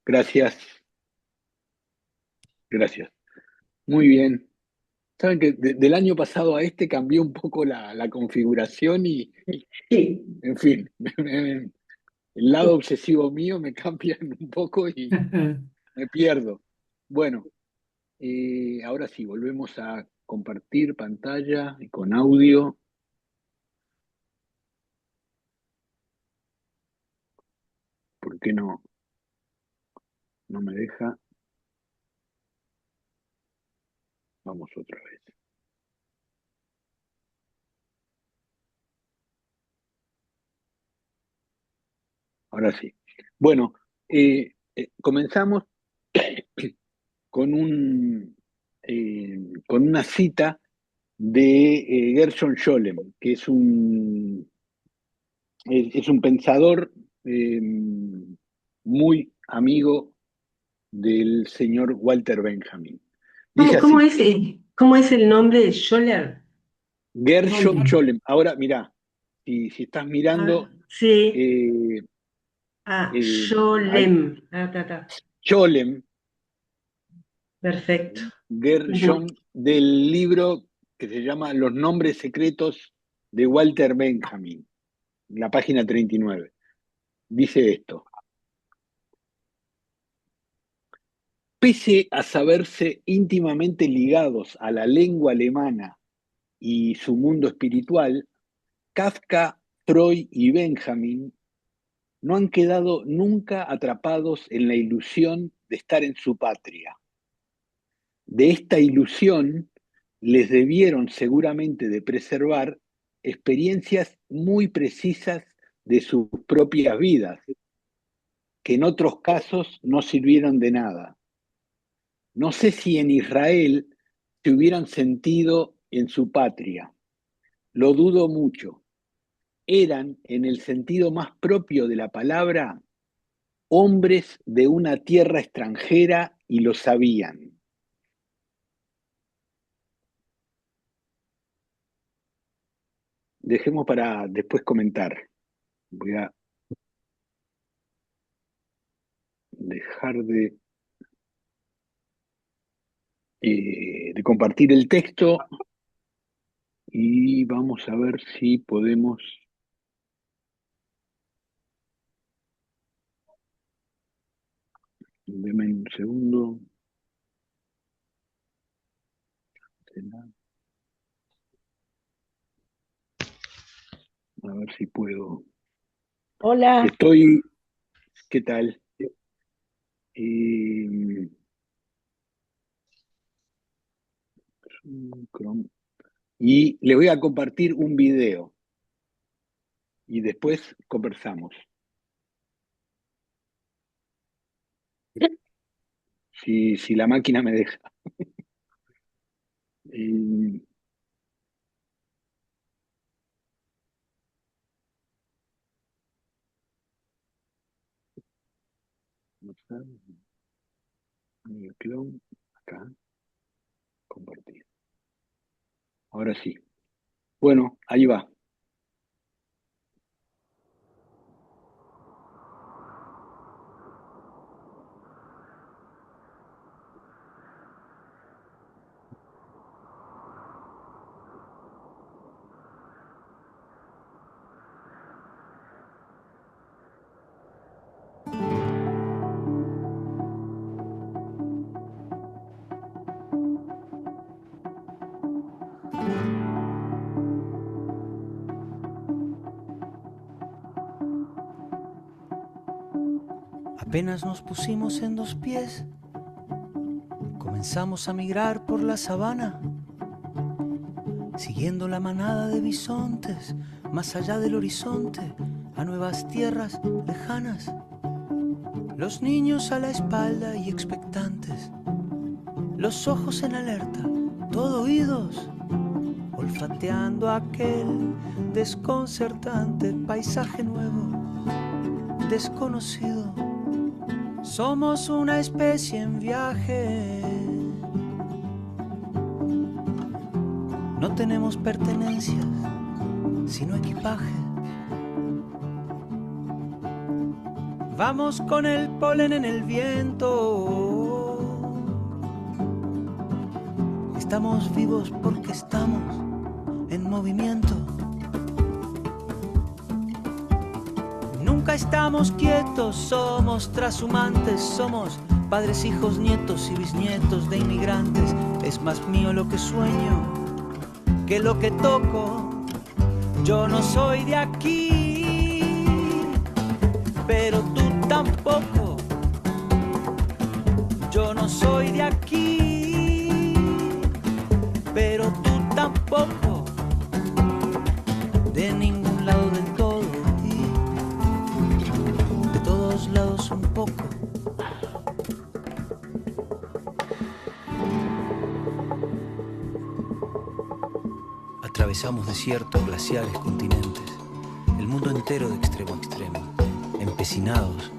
Gracias, gracias. Muy bien. Saben que del año pasado a este cambió un poco la configuración y, Sí. en fin, el lado obsesivo mío me cambian un poco y me pierdo. Bueno, ahora sí, volvemos a compartir pantalla y con audio. ¿Por qué no me deja? Vamos otra vez. Ahora sí. Bueno, comenzamos con con una cita de Gershon Scholem, que es un pensador eh, muy amigo del señor Walter Benjamin. Dice así, Cómo es el nombre de Scholler? Gershom Scholem. Scholem. Ahora, mirá, si estás Ah, mirando, sí. eh, Ah, eh, hay Scholem. Ah, ta. Scholem, Perfecto. Ujú. Gershom, del libro que se llama Los nombres secretos de Walter Benjamin, la página 39. Dice esto. Pese a saberse íntimamente ligados a la lengua alemana y su mundo espiritual, Kafka, Freud y Benjamin no han quedado nunca atrapados en la ilusión de estar en su patria. De esta ilusión les debieron seguramente de preservar experiencias muy precisas de sus propias vidas, que en otros casos no sirvieron de nada. No sé si en Israel se hubieran sentido en su patria. Lo dudo mucho. Eran, en el sentido más propio de la palabra, hombres de una tierra extranjera y lo sabían. Dejemos para después comentar. Voy a dejar de compartir el texto y vamos a ver si podemos. Deme un segundo. A ver si puedo. Hola. Estoy. ¿Qué tal? Eh, Chrome. Y le voy a compartir un video y después conversamos. Si la máquina me deja. Eh, clon, acá, compartir. Ahora sí. Bueno, ahí va. Apenas nos pusimos en dos pies, comenzamos a migrar por la sabana, siguiendo la manada de bisontes, más allá del horizonte, a nuevas tierras lejanas. Los niños a la espalda y expectantes, los ojos en alerta, todo oídos, olfateando aquel desconcertante paisaje nuevo, desconocido. Somos una especie en viaje. No tenemos pertenencias, sino equipaje. Vamos con el polen en el viento. Estamos vivos porque estamos en movimiento. Nunca estamos quietos, somos trashumantes, somos padres, hijos, nietos y bisnietos de inmigrantes. Es más mío lo que sueño que lo que toco. Yo no soy de aquí, pero tú tampoco. Yo no soy de aquí, pero tú tampoco. De ningún lado del todo y de todos lados un poco. Atravesamos desiertos, glaciares, continentes, el mundo entero de extremo a extremo, empecinados,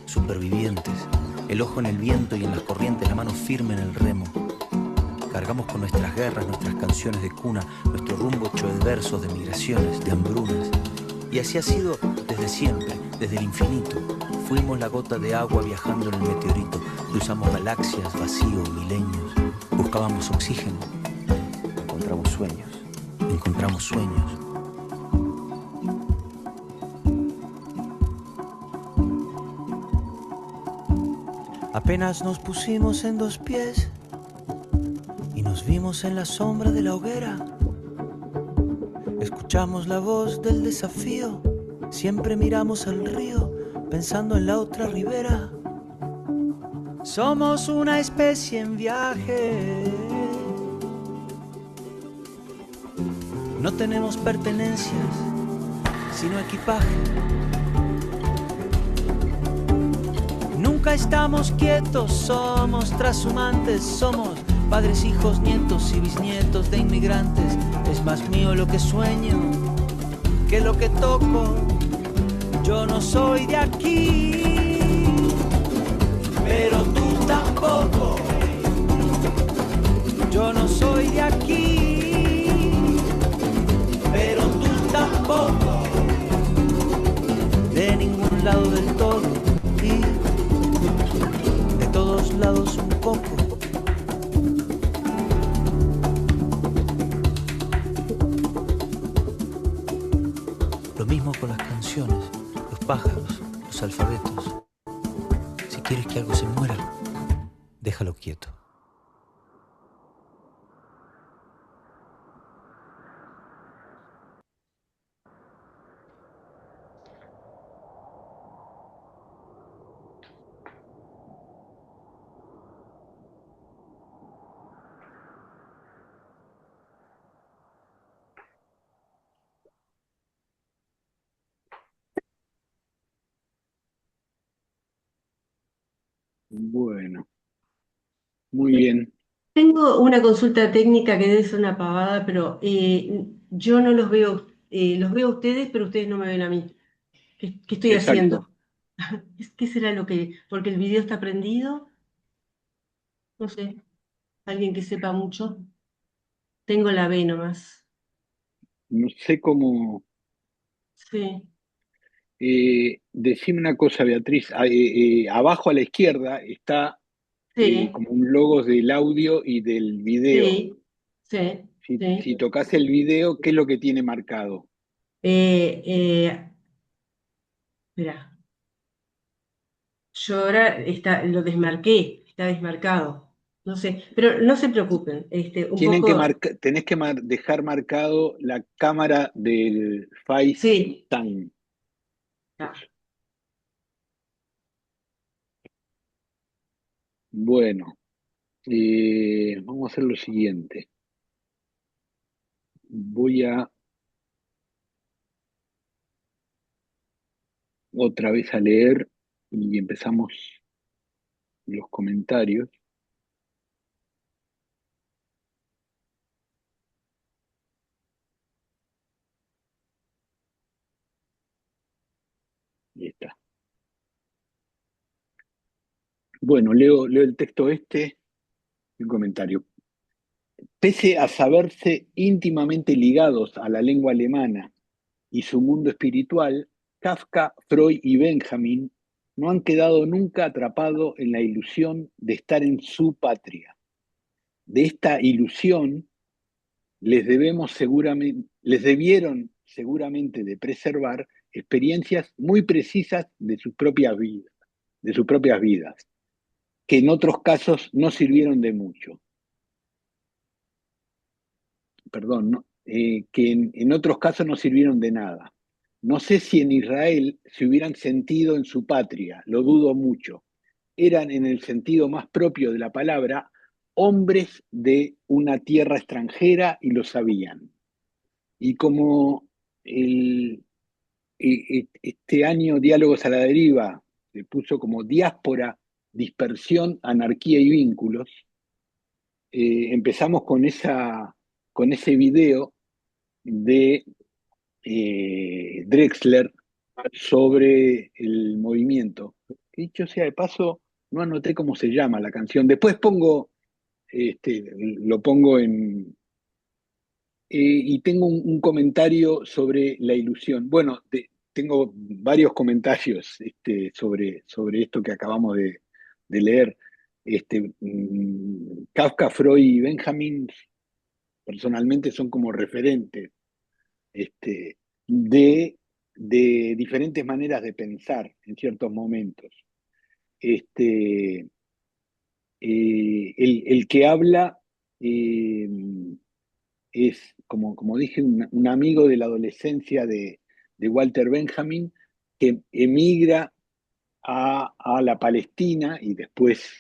supervivientes, el ojo en el viento y en las corrientes, la mano firme en el remo. Cargamos con nuestras guerras, nuestras canciones de cuna, nuestro rumbo hecho de versos, de migraciones, de hambrunas. Y así ha sido desde siempre, desde el infinito. Fuimos la gota de agua viajando en el meteorito, cruzamos galaxias, vacío, milenios, buscábamos oxígeno, encontramos sueños. Encontramos sueños. Apenas nos pusimos en dos pies y nos vimos en la sombra de la hoguera. Escuchamos la voz del desafío, siempre miramos al río pensando en la otra ribera. Somos una especie en viaje. No tenemos pertenencias, sino equipaje. Nunca estamos quietos, somos trashumantes, somos padres, hijos, nietos y bisnietos de inmigrantes. Es más mío lo que sueño que lo que toco. Yo no soy de aquí, pero tú tampoco. Yo no soy de aquí, pero tú tampoco. De ningún lado del todo y de todos lados un poco. Lo mismo con las canciones, los pájaros, los alfabetos. Si quieres que algo se muera, déjalo quieto. Bueno, muy bien. Tengo una consulta técnica que debe ser una pavada, pero yo no los veo a ustedes, pero ustedes no me ven a mí. ¿Qué estoy Exacto. haciendo? ¿Qué será porque el video está prendido? No sé, alguien que sepa mucho. Tengo la B nomás. No sé cómo. Sí, Decime una cosa, Beatriz. Abajo a la izquierda está sí, como un logo del audio y del video. sí, sí, Si sí. tocas el video, ¿qué es lo que tiene marcado? Eh, eh, Espera, yo ahora lo desmarqué, está desmarcado. No sé, pero no se preocupen, un poco, Tenés que dejar marcado la cámara del sí. FaceTime. Ah, Eso. Bueno, vamos a hacer lo siguiente. Voy a otra vez a leer y empezamos los comentarios. Ahí está. Bueno, leo el texto el comentario. Pese a saberse íntimamente ligados a la lengua alemana y su mundo espiritual, Kafka, Freud y Benjamin no han quedado nunca atrapados en la ilusión de estar en su patria. De esta ilusión les debieron seguramente de preservar experiencias muy precisas de sus propias vidas, que en otros casos no sirvieron de mucho. Perdón, ¿no? Que en otros casos no sirvieron de nada. No sé si en Israel se hubieran sentido en su patria, lo dudo mucho. Eran, en el sentido más propio de la palabra, hombres de una tierra extranjera y lo sabían. Y como este año Diálogos a la Deriva se puso como diáspora, dispersión, anarquía y vínculos, empezamos con ese video de Drexler sobre el movimiento. Que dicho sea de paso, no anoté cómo se llama la canción. Después lo pongo en... y tengo un comentario sobre la ilusión. Bueno, tengo varios comentarios sobre esto que acabamos de leer. Kafka, Freud y Benjamin personalmente son como referentes este, de, de diferentes maneras de pensar en ciertos momentos. Este, el que habla eh, es, como dije, un amigo de la adolescencia de Walter Benjamin, que emigra a la Palestina y después,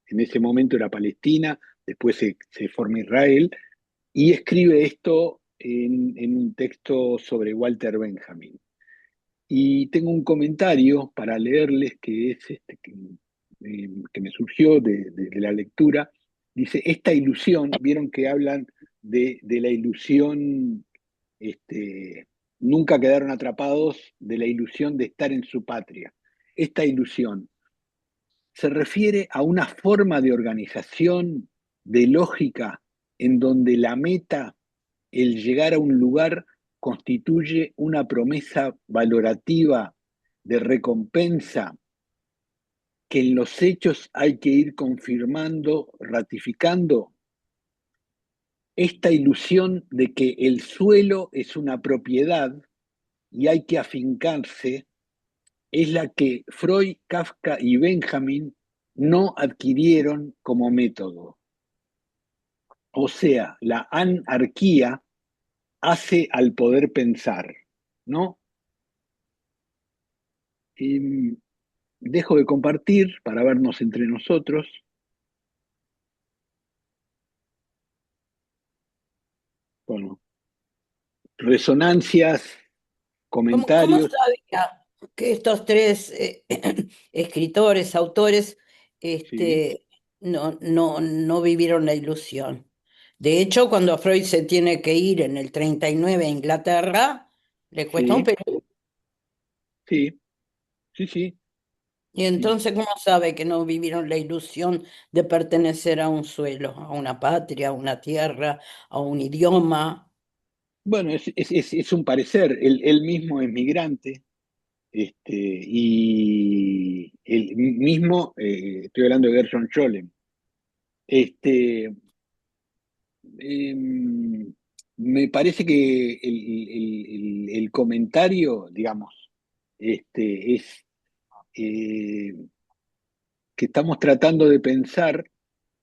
en ese momento era Palestina, después se forma Israel, y escribe esto en un texto sobre Walter Benjamin. Y tengo un comentario para leerles que es que me surgió de la lectura. Dice, esta ilusión, vieron que hablan de la ilusión, nunca quedaron atrapados de la ilusión de estar en su patria. Esta ilusión se refiere a una forma de organización, de lógica, en donde la meta, el llegar a un lugar, constituye una promesa valorativa de recompensa que en los hechos hay que ir confirmando, ratificando. Esta ilusión de que el suelo es una propiedad y hay que afincarse es la que Freud, Kafka y Benjamin no adquirieron como método. O sea, la anarquía hace al poder pensar, ¿no? Y dejo de compartir para vernos entre nosotros. Bueno, resonancias, ¿Cómo comentarios. sabía que estos tres escritores, autores, Sí, no vivieron la ilusión? De hecho, cuando Freud se tiene que ir en el 39 a Inglaterra, le cuesta un sí, Perú. sí, sí, sí, Y sí. entonces, ¿cómo sabe que no vivieron la ilusión de pertenecer a un suelo, a una patria, a una tierra, a un idioma? Bueno, es un parecer. Él mismo es migrante, y él mismo, estoy hablando de Gershon Scholem. Este, em, Me parece que el comentario, digamos, es eh, que estamos tratando de pensar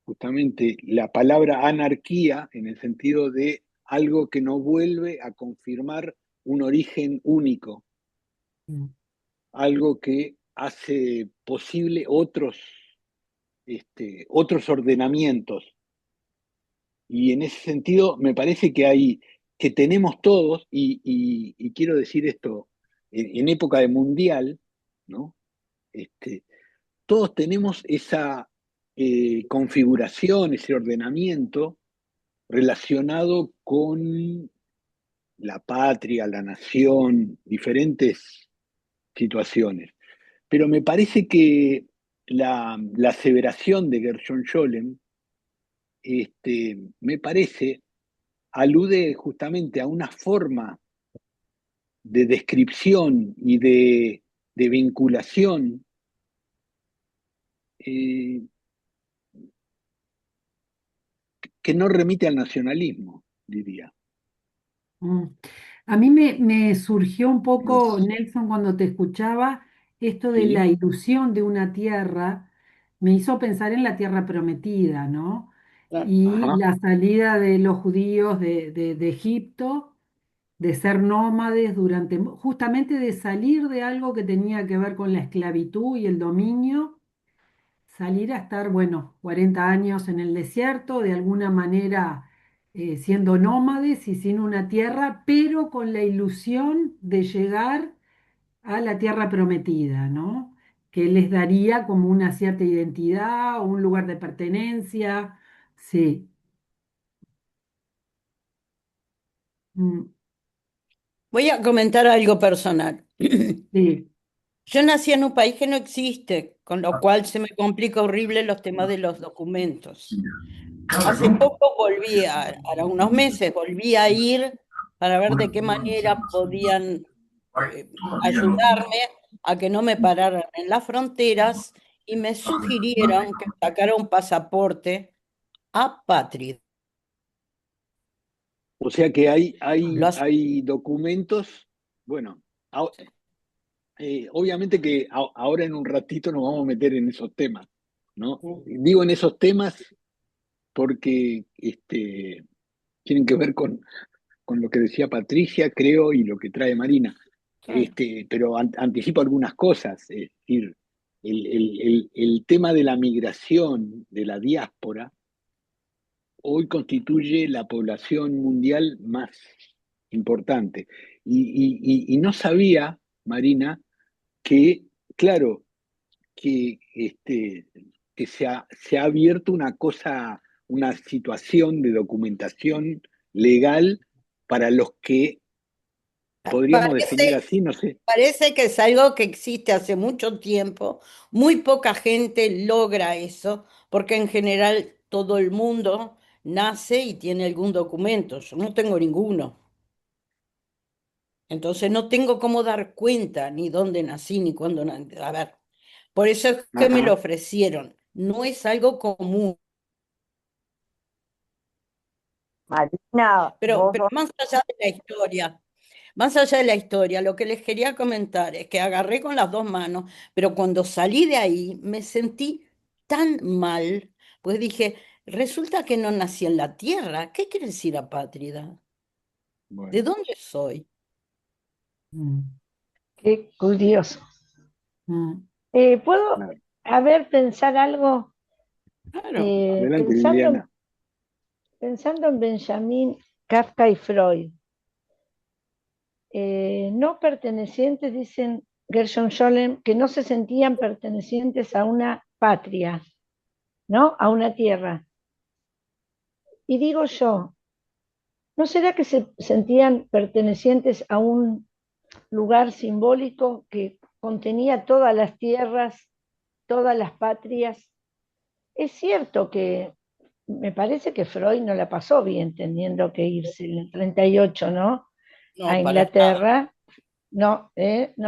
justamente la palabra anarquía en el sentido de algo que no vuelve a confirmar un origen único, Mm. algo que hace posible otros ordenamientos. Y en ese sentido me parece que tenemos todos, y quiero decir esto, en época de mundial, ¿no? Este, Todos tenemos esa configuración, ese ordenamiento relacionado con la patria, la nación, diferentes situaciones. Pero me parece que la aseveración de Gershon Scholem, me parece, alude justamente a una forma de descripción y de vinculación eh, que no remite al nacionalismo, diría. Mm. A mí me surgió un No, poco, Nelson, cuando te escuchaba, esto de la ¿sí? ilusión de una tierra, me hizo pensar en la tierra prometida, ¿no? Y Ajá. la salida de los judíos de Egipto, de ser nómades durante, justamente de salir de algo que tenía que ver con la esclavitud y el dominio, salir a estar, bueno, 40 años en el desierto, de alguna manera siendo nómades y sin una tierra, pero con la ilusión de llegar a la tierra prometida, ¿no? Que les daría como una cierta identidad o un lugar de pertenencia. Sí. Mm, Voy a comentar algo personal. sí. Yo nací en un país que no existe, con lo cual se me complica horrible los temas de los documentos. Hace poco volví, ahora unos meses, volví a ir para ver de qué manera podían ayudarme a que no me pararan en las fronteras y me sugirieron que sacara un pasaporte apátrida. O sea que Lo hace- hay documentos, bueno, a- obviamente que ahora en un ratito nos vamos a meter en esos temas, ¿no? Digo en esos temas porque tienen que ver con lo que decía Patricia, creo, y lo que trae Marina. Claro. Pero anticipo algunas cosas, es decir, el tema de la migración, de la diáspora, hoy constituye la población mundial más importante. Y no sabía, Marina, que, claro, que, que se ha abierto una cosa, una situación de documentación legal para los que podríamos definir Parece, así, no sé. parece que es algo que existe hace mucho tiempo. Muy poca gente logra eso, porque en general todo el mundo nace y tiene algún documento. Yo no tengo ninguno. Entonces no tengo cómo dar cuenta ni dónde nací ni cuándo nací. A ver, por eso es que me lo Ajá, ofrecieron. No es algo común. Marina, Pero más allá de la historia, más allá de la historia, lo que les quería comentar es que agarré con las dos manos, pero cuando salí de ahí me sentí tan mal, pues dije, resulta que no nací en la tierra. ¿Qué quiere decir apátrida? ¿De bueno, dónde soy? Mm, qué curioso. mm. ¿Puedo, nada. a ver, pensar algo? Claro. Adelante, Liliana. Pensando en Benjamin Kafka y Freud, no pertenecientes, dicen Gershon Scholem, que no se sentían pertenecientes a una patria, ¿no? A una tierra. Y digo yo, ¿no será que se sentían pertenecientes a un lugar simbólico que contenía todas las tierras, todas las patrias? Es cierto que me parece que Freud no la pasó bien teniendo que irse en el 38, ¿no? A No, para nada. Inglaterra. No,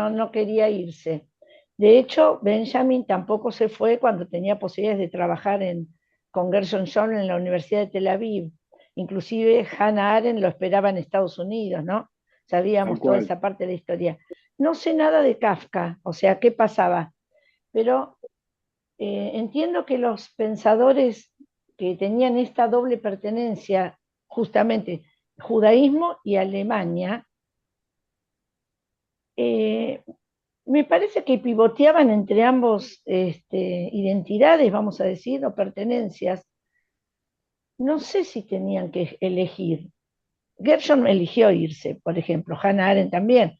no quería irse. De hecho, Benjamin tampoco se fue cuando tenía posibilidades de trabajar con Gershon John en la Universidad de Tel Aviv. Inclusive Hannah Arendt lo esperaba en Estados Unidos, ¿no? Tal Sabíamos toda cual. esa parte de la historia. No sé nada de Kafka, o sea, qué pasaba, pero entiendo que los pensadores que tenían esta doble pertenencia, justamente judaísmo y Alemania, eh, me parece que pivoteaban entre ambos identidades, vamos a decir, o pertenencias. No sé si tenían que elegir. Gershon eligió irse, por ejemplo, Hannah Arendt también,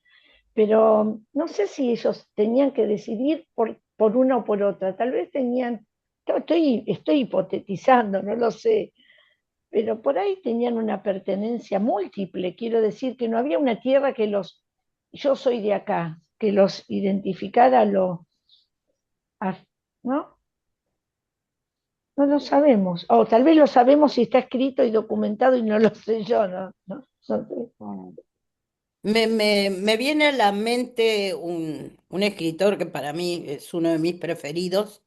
pero no sé si ellos tenían que decidir por una o por otra. Tal vez tenían, estoy hipotetizando, no lo sé, pero por ahí tenían una pertenencia múltiple. Quiero decir que no había una tierra yo soy de acá, que los identificara, ¿no? No lo sabemos. O tal vez lo sabemos si está escrito y documentado y no lo sé yo, ¿no? No sé. Ah, Me viene a la mente un escritor que para mí es uno de mis preferidos,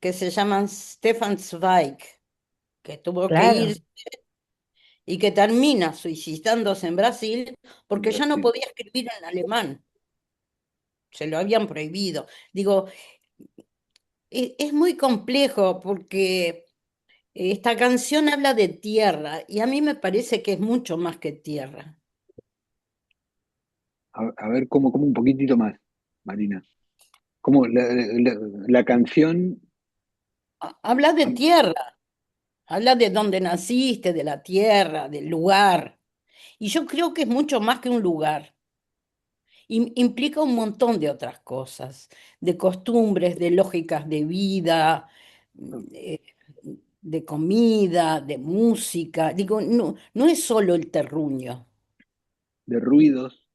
que se llaman Stefan Zweig, que tuvo que Claro. ir y que termina suicidándose en Brasil porque ya no Brasil. podía escribir en alemán, se lo habían prohibido. Digo, es muy complejo porque esta canción habla de tierra y a mí me parece que es mucho más que tierra. A ver, como un poquitito más, Marina. Como la canción, Habla de tierra, habla de dónde naciste, de la tierra, del lugar. Y yo creo que es mucho más que un lugar. Implica un montón de otras cosas, de costumbres, de lógicas de vida, eh, de comida, de música. Digo, no, no es solo el terruño, de ruidos.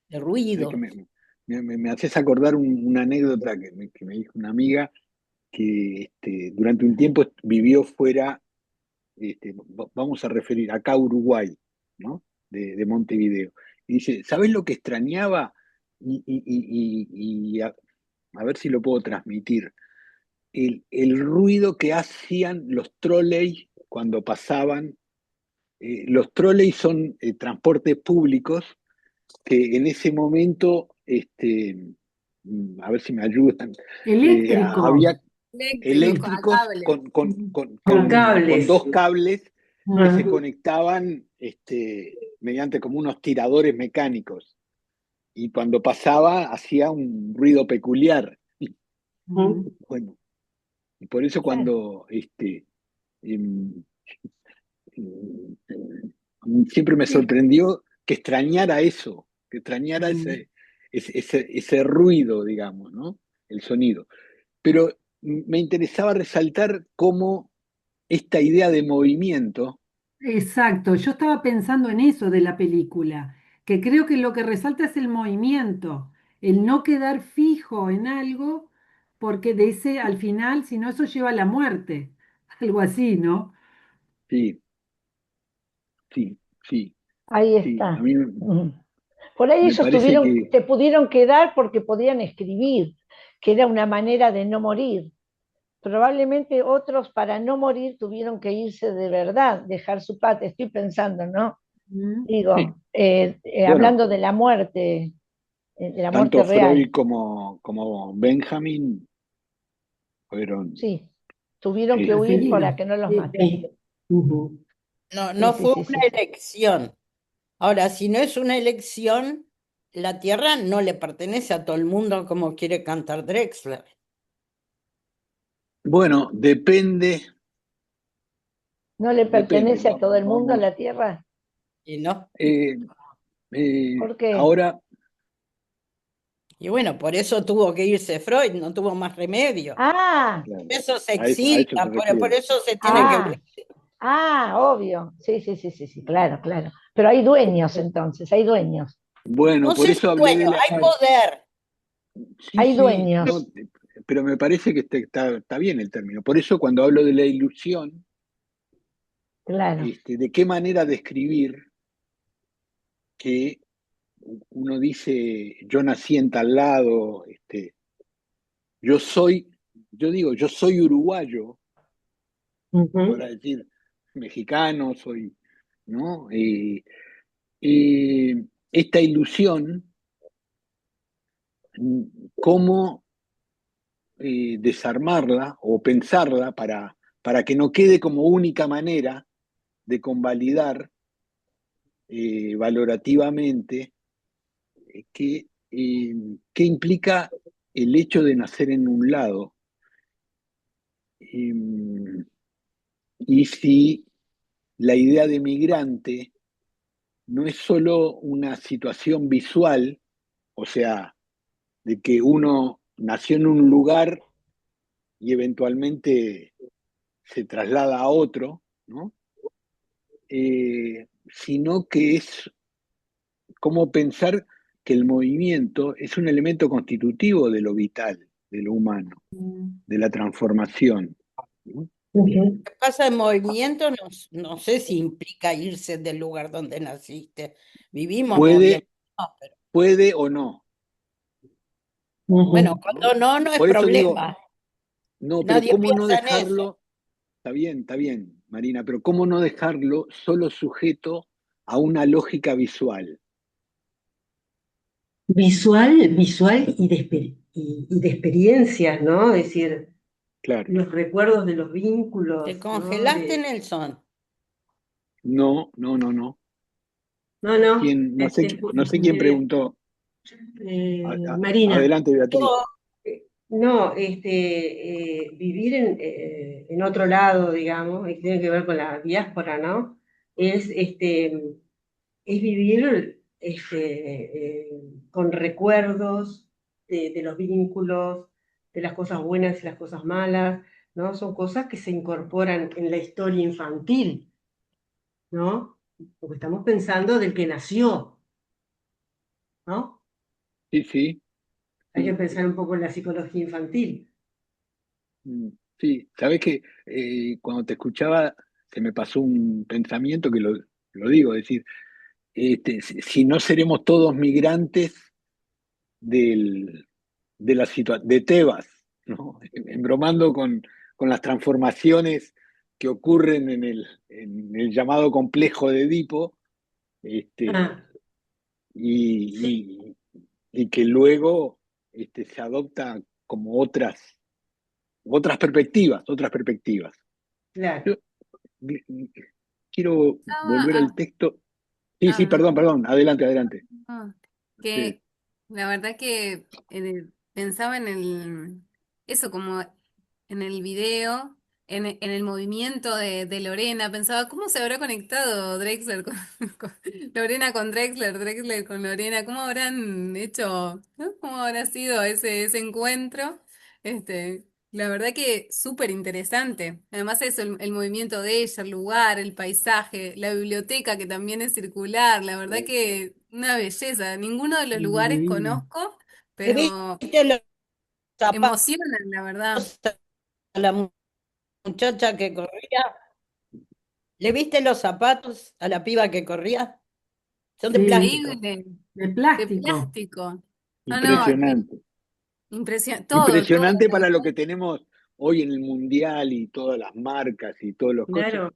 de ¿Sabés que ruido. me haces acordar una anécdota que me dijo una amiga que durante un tiempo vivió fuera, vamos a referir acá a Uruguay, ¿no? De Montevideo. Y dice, ¿sabés lo que extrañaba? Y a ver si lo puedo transmitir. El ruido que hacían los troleys cuando pasaban. Los troleys son transportes públicos que en ese momento, a ver si me ayudan, Eléctrico. había Eléctrico, a eléctricos cable. Con con cables. dos cables que Ah, se conectaban mediante como unos tiradores mecánicos. Y cuando pasaba hacía un ruido peculiar. Y Mm. bueno, y por eso Claro. cuando em, siempre me Sí. sorprendió que extrañara eso, que extrañara Mm. ese ruido, digamos, ¿no? El sonido. Pero me interesaba resaltar cómo esta idea de movimiento, Exacto, yo estaba pensando en eso de la película, que creo que lo que resalta es el movimiento, el no quedar fijo en algo, porque de ese al final, si no, eso lleva a la muerte, algo así, ¿no? sí, sí, sí, Ahí sí, a está. mí Mm. Por ahí me ellos parece tuvieron, que, se pudieron quedar porque podían escribir, que era una manera de no morir. Probablemente otros para no morir tuvieron que irse de verdad, dejar su patria. Estoy pensando, ¿no? Mm. sí, Digo, bueno, hablando de la muerte tanto real. Freud como Benjamin fueron, Sí, tuvieron que huir este, para Perseguido. que no los sí, maten. sí. Ujú. No, Sí, no sí, fue sí, una sí. elección. Ahora, si no es una elección, la tierra no le pertenece a todo el mundo como quiere cantar Drexler. bueno, ¿No le depende, pertenece a todo el mundo vamos, la tierra? Y no. eh, ¿Por qué? ahora, Y bueno, por eso tuvo que irse Freud, no tuvo más remedio. Ah, claro, Eso se a eso se excita, por refiere. eso se tiene que ah, ver. obvio. Sí, sí, sí, sí, sí, claro, claro. Pero hay dueños entonces, hay dueños. Bueno, No por sé si eso hablé de dueño, la... hay poder. Sí, Hay sí, no, dueños. pero me parece que está bien el término. Por eso cuando hablo de la ilusión, Claro. de qué manera describir que uno dice, yo nací en tal lado, yo soy, yo digo, yo soy uruguayo, Ujú. para decir mexicano, soy, ¿no? Esta ilusión, cómo desarmarla o pensarla para que no quede como única manera de convalidar valorativamente qué implica el hecho de nacer en un lado. Eh, y si la idea de migrante no es solo una situación visual, o sea, de que uno nació en un lugar y eventualmente se traslada a otro, ¿no? Sino que es como pensar que el movimiento es un elemento constitutivo de lo vital, de lo humano, Mm. de la transformación, ¿no? Ujú. ¿Qué pasa en movimiento? No, no sé si implica irse del lugar donde naciste. Vivimos moviendo. Puede, No, pero puede o no, bueno, Ujú. cuando ¿no? no, no es Por eso digo, problema. No, pero Nadie ¿cómo no piensa en eso. dejarlo? Está bien, Marina, pero ¿cómo no dejarlo solo sujeto a una lógica visual? Visual y de experiencias, ¿no? Es decir, Claro, los recuerdos de los Te vínculos, ¿no? congelaste, Nelson. no, no, no, no. No, no, ¿Quién? No sé quién preguntó. Marina. Adelante, Beatriz. Yo, No, vivir en otro lado, digamos, y que tiene que ver con la diáspora, ¿no? Es, es vivir con recuerdos de los vínculos, de las cosas buenas y las cosas malas, ¿no? Son cosas que se incorporan en la historia infantil, ¿no? Porque estamos pensando del que nació, ¿no? Sí, sí, Hay que sí. pensar un poco en la psicología infantil. Mm, sí, sabes que cuando te escuchaba se me pasó un pensamiento que lo digo, es decir, si no seremos todos migrantes del, de Tebas, ¿no? Embromando con las transformaciones que ocurren en el llamado complejo de Edipo, este, Ah, sí, y, y que luego se adopta como otras perspectivas, otras perspectivas. claro. Yo quiero Pensaba, volver al texto. Sí, sí, ah, perdón, adelante, adelante. ah, Sí. que la verdad que pensaba en eso como en el video, en el movimiento de Lorena, pensaba cómo se habrá conectado Drexler con Lorena con Drexler, Drexler con Lorena, cómo habrán hecho, ¿no? ¿Cómo habrá sido ese encuentro? La verdad que súper interesante. Además eso, el movimiento de ella, el lugar, el paisaje, la biblioteca que también es circular, la verdad que una belleza. Ninguno de los lugares Divino. conozco, ¿le pero viste los zapatos emocionan, la verdad. a la muchacha que corría? ¿Le viste los zapatos a la piba que corría? Son de Sí, plástico. Increíble, de de plástico. plástico. No, no, Impresionante. impresionante. Todo, todo. Impresionante para lo que tenemos hoy en el Mundial y todas las marcas y todos los coches. Claro.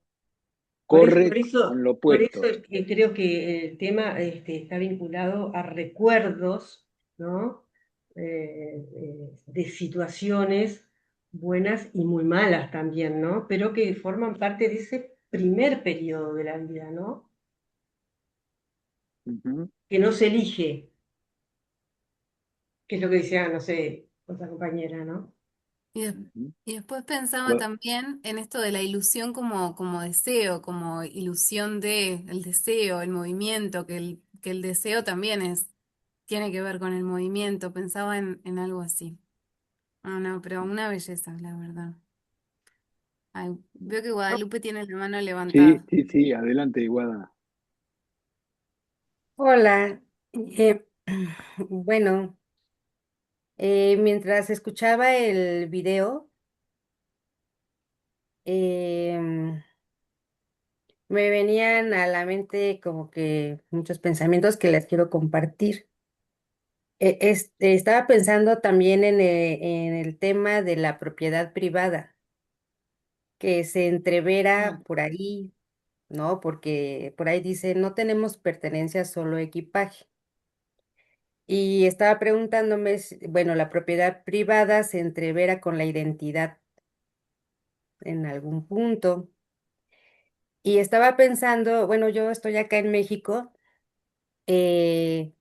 Corre con lo Por eso opuesto. creo que el tema está vinculado a recuerdos, ¿no? De situaciones buenas y muy malas también, ¿no? Pero que forman parte de ese primer periodo de la vida, ¿no? Ujú, Que no se elige, que es lo que decía, no sé, otra compañera, ¿no? Y, ujú. y después pensaba Co- también en esto de la ilusión como deseo, como ilusión de el deseo, el movimiento, que el deseo también tiene que ver con el movimiento. Pensaba en algo así. Ah, no, pero una belleza, la verdad. Ay, veo que Guadalupe tiene la mano Sí, levantada. sí, sí, adelante, Guada. Hola, eh, bueno, mientras escuchaba el video, em, me venían a la mente como que muchos pensamientos que les quiero compartir. Estaba pensando también en el tema de la propiedad privada, que se entrevera por ahí, ¿no? Porque por ahí dice, no tenemos pertenencias, solo equipaje. Y estaba preguntándome, bueno, la propiedad privada se entrevera con la identidad en algún punto. Y estaba pensando, bueno, yo estoy acá en México, eh,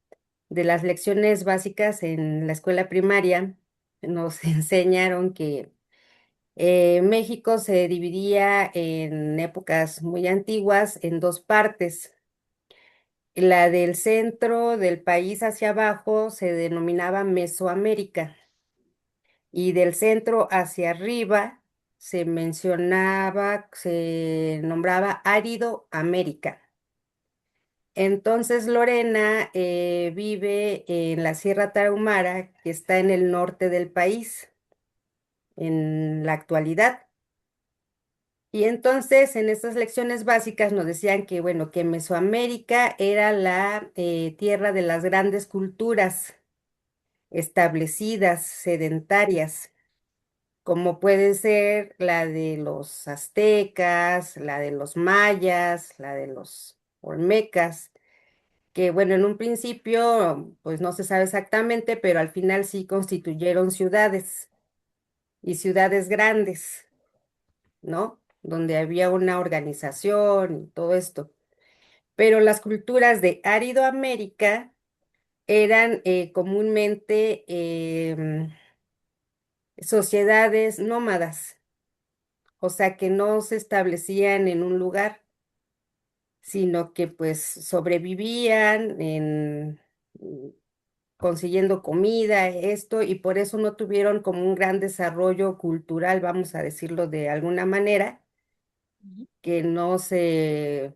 de las lecciones básicas en la escuela primaria, nos enseñaron que México se dividía en épocas muy antiguas en dos partes. La del centro del país hacia abajo se denominaba Mesoamérica y del centro hacia arriba se nombraba Árido América. Entonces Lorena vive en la Sierra Tarahumara, que está en el norte del país en la actualidad. Y entonces en estas lecciones básicas nos decían que, bueno, que Mesoamérica era la tierra de las grandes culturas establecidas, sedentarias, como puede ser la de los aztecas, la de los mayas, la de los olmecas, que bueno, en un principio pues no se sabe exactamente, pero al final sí constituyeron ciudades y ciudades grandes, ¿no? Donde había una organización y todo esto. Pero las culturas de Árido-América eran comúnmente sociedades nómadas, o sea que no se establecían en un lugar, sino que pues sobrevivían consiguiendo comida, esto, y por eso no tuvieron como un gran desarrollo cultural, vamos a decirlo de alguna manera, que no se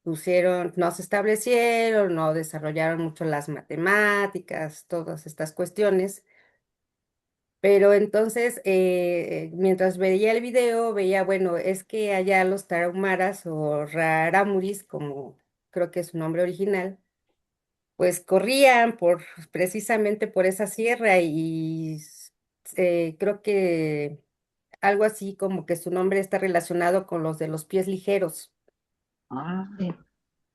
pusieron, no se establecieron, no desarrollaron mucho las matemáticas, todas estas cuestiones. Pero entonces, mientras veía el video, veía, bueno, es que allá los tarahumaras o rarámuris, como creo que es su nombre original, pues corrían precisamente por esa sierra y creo que algo así como que su nombre está relacionado con los de los pies ligeros. Ah, Sí.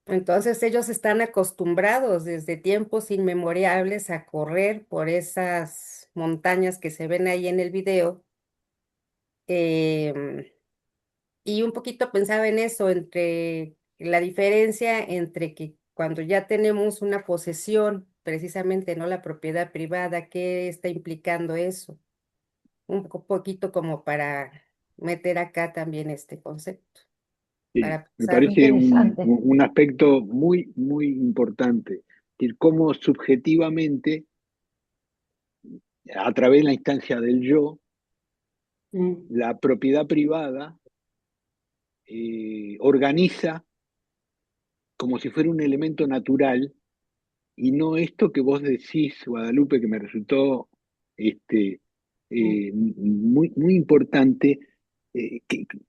Entonces ellos están acostumbrados desde tiempos inmemorables a correr por esas montañas que se ven ahí en el video. em, y un poquito pensaba en eso, entre la diferencia entre que cuando ya tenemos una posesión, precisamente no la propiedad privada, ¿qué está implicando eso? Poquito como para meter acá también este concepto, sí, para me pensar. parece Interesante. un aspecto muy, muy importante. Es decir, cómo subjetivamente, a través de la instancia del yo, Mm. la propiedad privada organiza como si fuera un elemento natural y no esto que vos decís, Guadalupe, que me resultó este, Mm. muy, muy importante.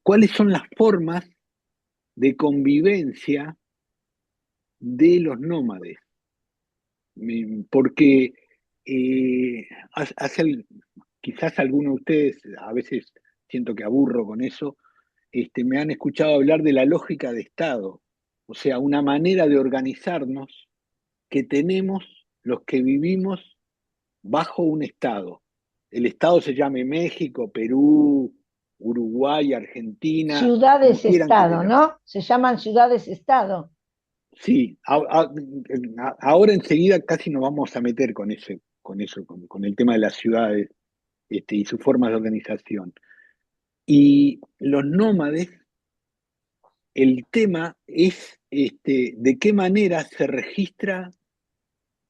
¿Cuáles son las formas de convivencia de los nómades? Porque hace, quizás algunos de ustedes, a veces siento que aburro con eso, me han escuchado hablar de la lógica de Estado, o sea, una manera de organizarnos que tenemos los que vivimos bajo un Estado. El Estado se llame México, Perú, Uruguay, Argentina, como quieran que le Ciudades-estado, llamen. ¿no? Se llaman ciudades-estado. Sí, ahora enseguida casi nos vamos a meter con eso, con el tema de las ciudades, y sus formas de organización. Y los nómades, el tema es de qué manera se registra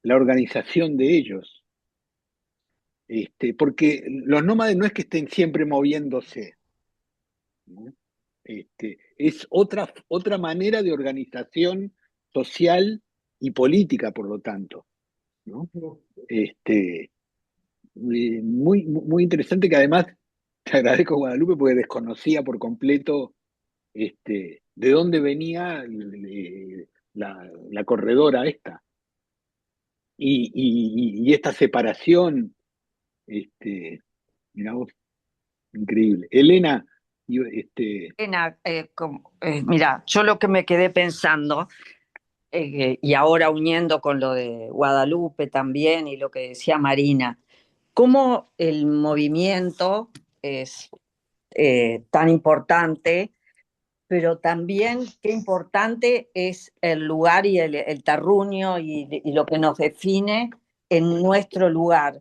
la organización de ellos. Porque los nómades no es que estén siempre moviéndose, ¿no? Es otra manera de organización social y política, por lo tanto, ¿no? Este, muy, muy interesante, que además te agradezco, Guadalupe, porque desconocía por completo de dónde venía la corredora esta y esta separación. Mirá vos, increíble. Elena, Mira, yo lo que me quedé pensando, y ahora uniendo con lo de Guadalupe también y lo que decía Marina, cómo el movimiento es tan importante, pero también qué importante es el lugar y el terruño y lo que nos define en nuestro lugar,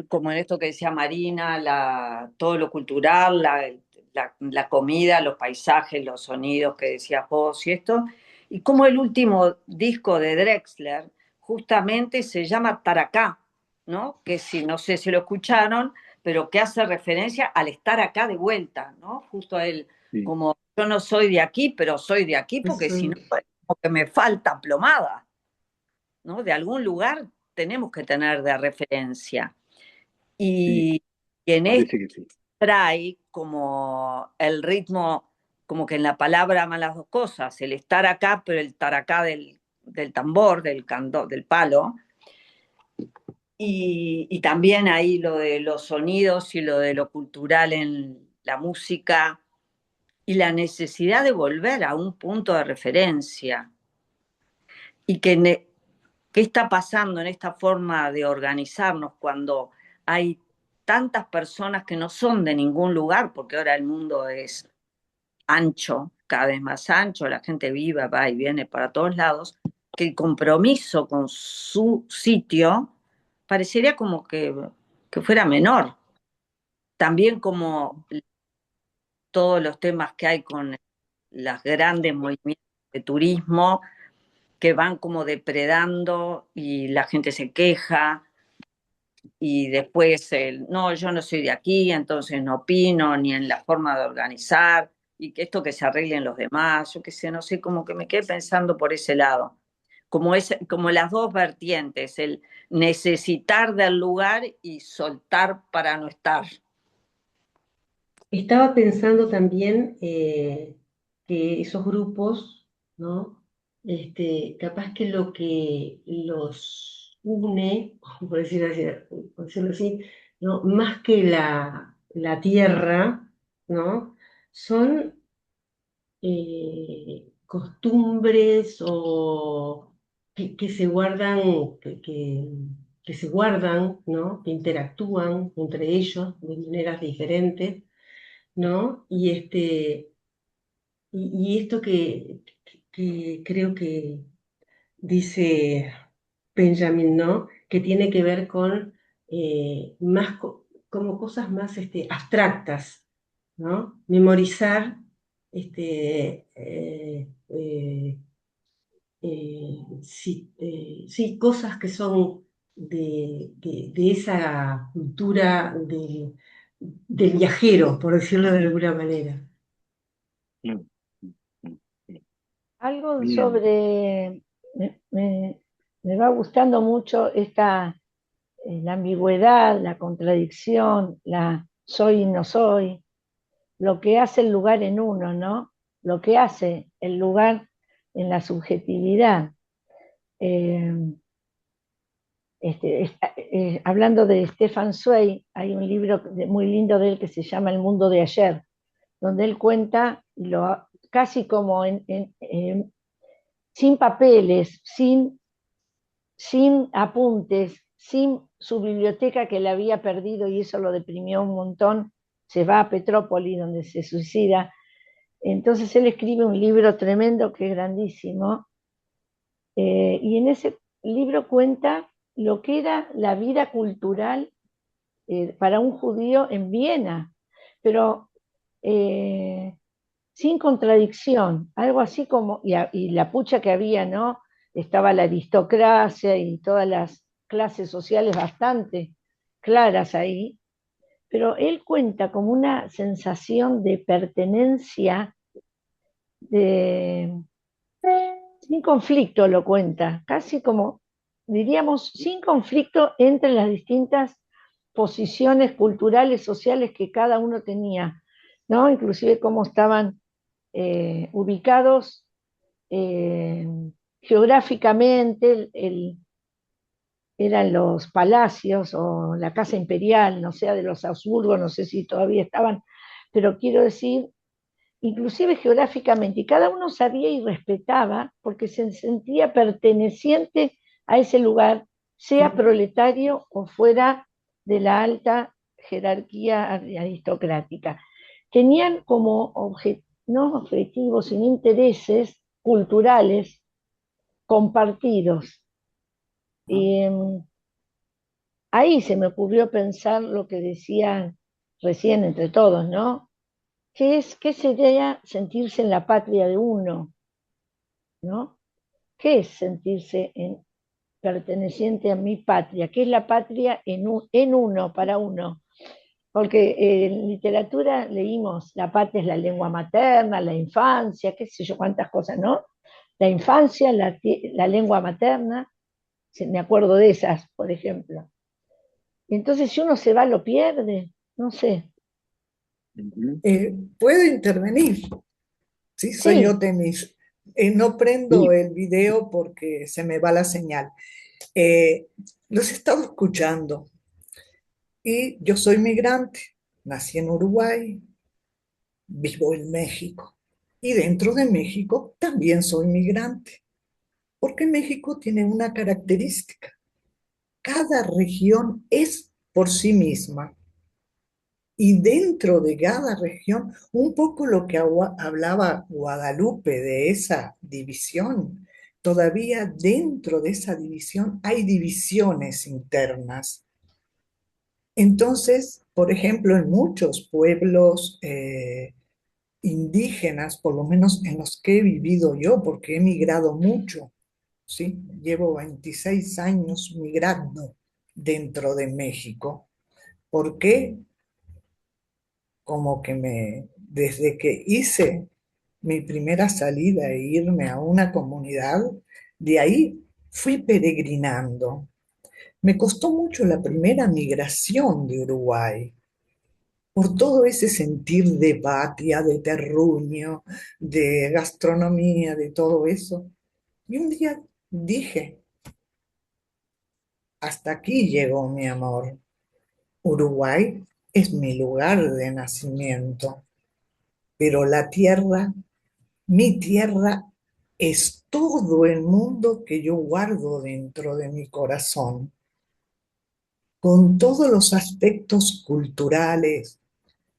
como en esto que decía Marina, todo lo cultural, la comida, los paisajes, los sonidos que decías vos y esto, y como el último disco de Drexler justamente se llama Taracá, ¿no? Que si no sé si lo escucharon, pero que hace referencia al estar acá de vuelta, ¿no? Justo a él, sí, como yo no soy de aquí, pero soy de aquí porque si Eso. no, es como que me falta plomada, ¿no? De algún lugar tenemos que tener de referencia. sí, Y en esto parece que sí. trae como el ritmo, como que en la palabra van las dos cosas, el estar acá, pero el estar acá del tambor, del palo, y también ahí lo de los sonidos y lo de lo cultural en la música y la necesidad de volver a un punto de referencia y qué está pasando en esta forma de organizarnos cuando hay tantas personas que no son de ningún lugar, porque ahora el mundo es ancho, cada vez más ancho, la gente viva, va y viene para todos lados, que el compromiso con su sitio parecería como que fuera menor. También como todos los temas que hay con los grandes movimientos de turismo que van como depredando y la gente se queja y después no, yo no soy de aquí, entonces no opino ni en la forma de organizar y que esto que se arreglen los demás, yo qué sé, no sé, como que me quedé pensando por ese lado, como las dos vertientes, el necesitar del lugar y soltar para no estar. Estaba pensando también que esos grupos, ¿no? Capaz que lo que los une, por decirlo así, ¿no? Más que la tierra, ¿no? Son costumbres o que se guardan, que se guardan, ¿no? Que interactúan entre ellos de maneras diferentes, ¿no? Y esto que creo que dice Benjamin, ¿no? Que tiene que ver con como cosas más abstractas, ¿no? Memorizar sí, sí, cosas que son de esa cultura del viajero, por decirlo de alguna manera. Mm, mm, mm. Algo Bien. sobre, me va gustando mucho la ambigüedad, la contradicción, la soy y no soy, lo que hace el lugar en uno, ¿no? Lo que hace el lugar en la subjetividad. Eh, hablando de Stefan Zweig, hay un libro muy lindo de él que se llama El mundo de ayer, donde él cuenta casi como sin papeles, sin apuntes, sin su biblioteca que le había perdido y eso lo deprimió un montón, se va a Petrópolis donde se suicida. Entonces él escribe un libro tremendo que es grandísimo, y en ese libro cuenta lo que era la vida cultural para un judío en Viena, pero eh, sin contradicción, algo así como, y la pucha que había, ¿no? Estaba la aristocracia y todas las clases sociales bastante claras ahí, pero él cuenta como una sensación de pertenencia, de, sin conflicto lo cuenta, casi como, diríamos, sin conflicto entre las distintas posiciones culturales, sociales que cada uno tenía, ¿no? Inclusive cómo estaban ubicados eh, geográficamente, eran los palacios o la casa imperial, no sé, de los Habsburgo, no sé si todavía estaban, pero quiero decir, inclusive geográficamente, y cada uno sabía y respetaba porque se sentía perteneciente a ese lugar, sea proletario o fuera de la alta jerarquía aristocrática. Tenían como no objetivos, sino intereses culturales compartidos. Y ahí se me ocurrió pensar lo que decían recién entre todos, ¿no? ¿Qué sería sentirse en la patria de uno? ¿No? ¿Qué es sentirse perteneciente a mi patria? ¿Qué es la patria en uno, para uno? Porque en literatura leímos, la patria es la lengua materna, la infancia, qué sé yo, cuántas cosas, ¿no? La infancia, la lengua materna, me acuerdo de esas, por ejemplo. Entonces, si uno se va, lo pierde, no sé. Ujú. ¿Puedo intervenir? Sí, soy yo, Sí, Temis. No prendo Sí. el video porque se me va la señal. Eh, los he estado escuchando y yo soy migrante, nací en Uruguay, vivo en México y dentro de México también soy migrante, porque México tiene una característica. Cada región es por sí misma y dentro de cada región, un poco lo que hablaba Guadalupe de esa división, todavía dentro de esa división hay divisiones internas. Entonces, por ejemplo, en muchos pueblos indígenas, por lo menos en los que he vivido yo, porque he migrado mucho, ¿sí? Llevo 26 años migrando dentro de México. ¿Por qué? Como que desde que hice mi primera salida e irme a una comunidad, de ahí fui peregrinando. Me costó mucho la primera migración de Uruguay, por todo ese sentir de patria, de terruño, de gastronomía, de todo eso. Y un día dije, hasta aquí llegó mi amor. Uruguay es mi lugar de nacimiento, pero la tierra, mi tierra, es todo el mundo que yo guardo dentro de mi corazón, con todos los aspectos culturales,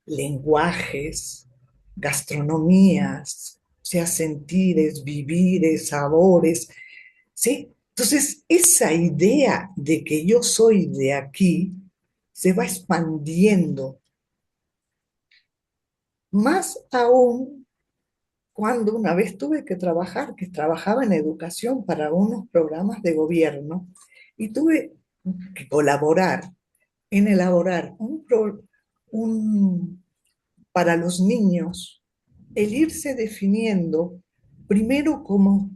lenguajes, gastronomías, sea sentires, vivires, sabores, ¿sí? Entonces, esa idea de que yo soy de aquí se va expandiendo, más aún cuando una vez tuve que trabajar, que trabajaba en educación para unos programas de gobierno, y tuve que colaborar en elaborar un para los niños, el irse definiendo primero como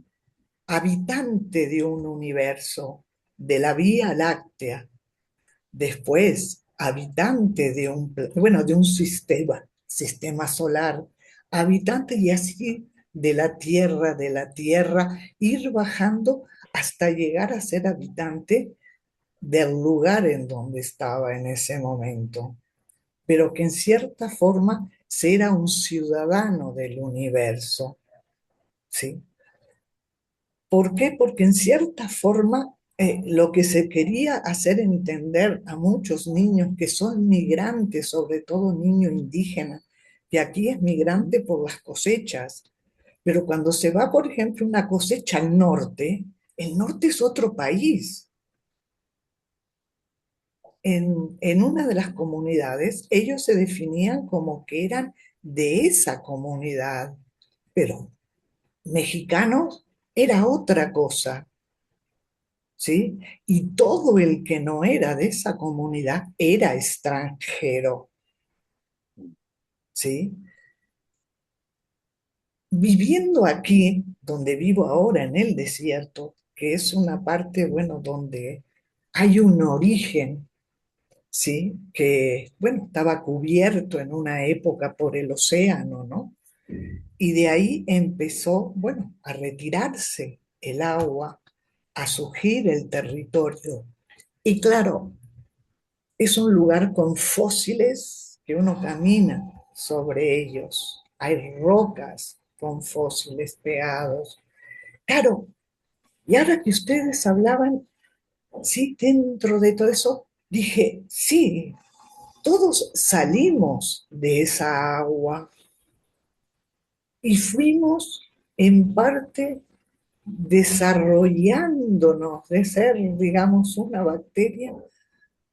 habitante de un universo, de la Vía Láctea, después habitante de de un sistema solar, habitante y así de la Tierra, ir bajando hasta llegar a ser habitante del lugar en donde estaba en ese momento, pero que en cierta forma será un ciudadano del universo, ¿sí? ¿Por qué? Porque en cierta forma lo que se quería hacer entender a muchos niños que son migrantes, sobre todo niños indígenas, que aquí es migrante por las cosechas, pero cuando se va, por ejemplo, una cosecha al norte, el norte es otro país. En una de las comunidades, ellos se definían como que eran de esa comunidad, pero mexicanos era otra cosa, ¿sí? Y todo el que no era de esa comunidad era extranjero, ¿sí? Viviendo aquí, donde vivo ahora en el desierto, que es una parte, bueno, donde hay un origen, ¿sí? Que, bueno, estaba cubierto en una época por el océano, ¿no? Y de ahí empezó, bueno, a retirarse el agua, a surgir el territorio. Y claro, es un lugar con fósiles que uno camina sobre ellos. Hay rocas con fósiles pegados. Claro, y ahora que ustedes hablaban, sí, dentro de todo eso, dije, sí, todos salimos de esa agua y fuimos en parte desarrollándonos de ser, digamos, una bacteria,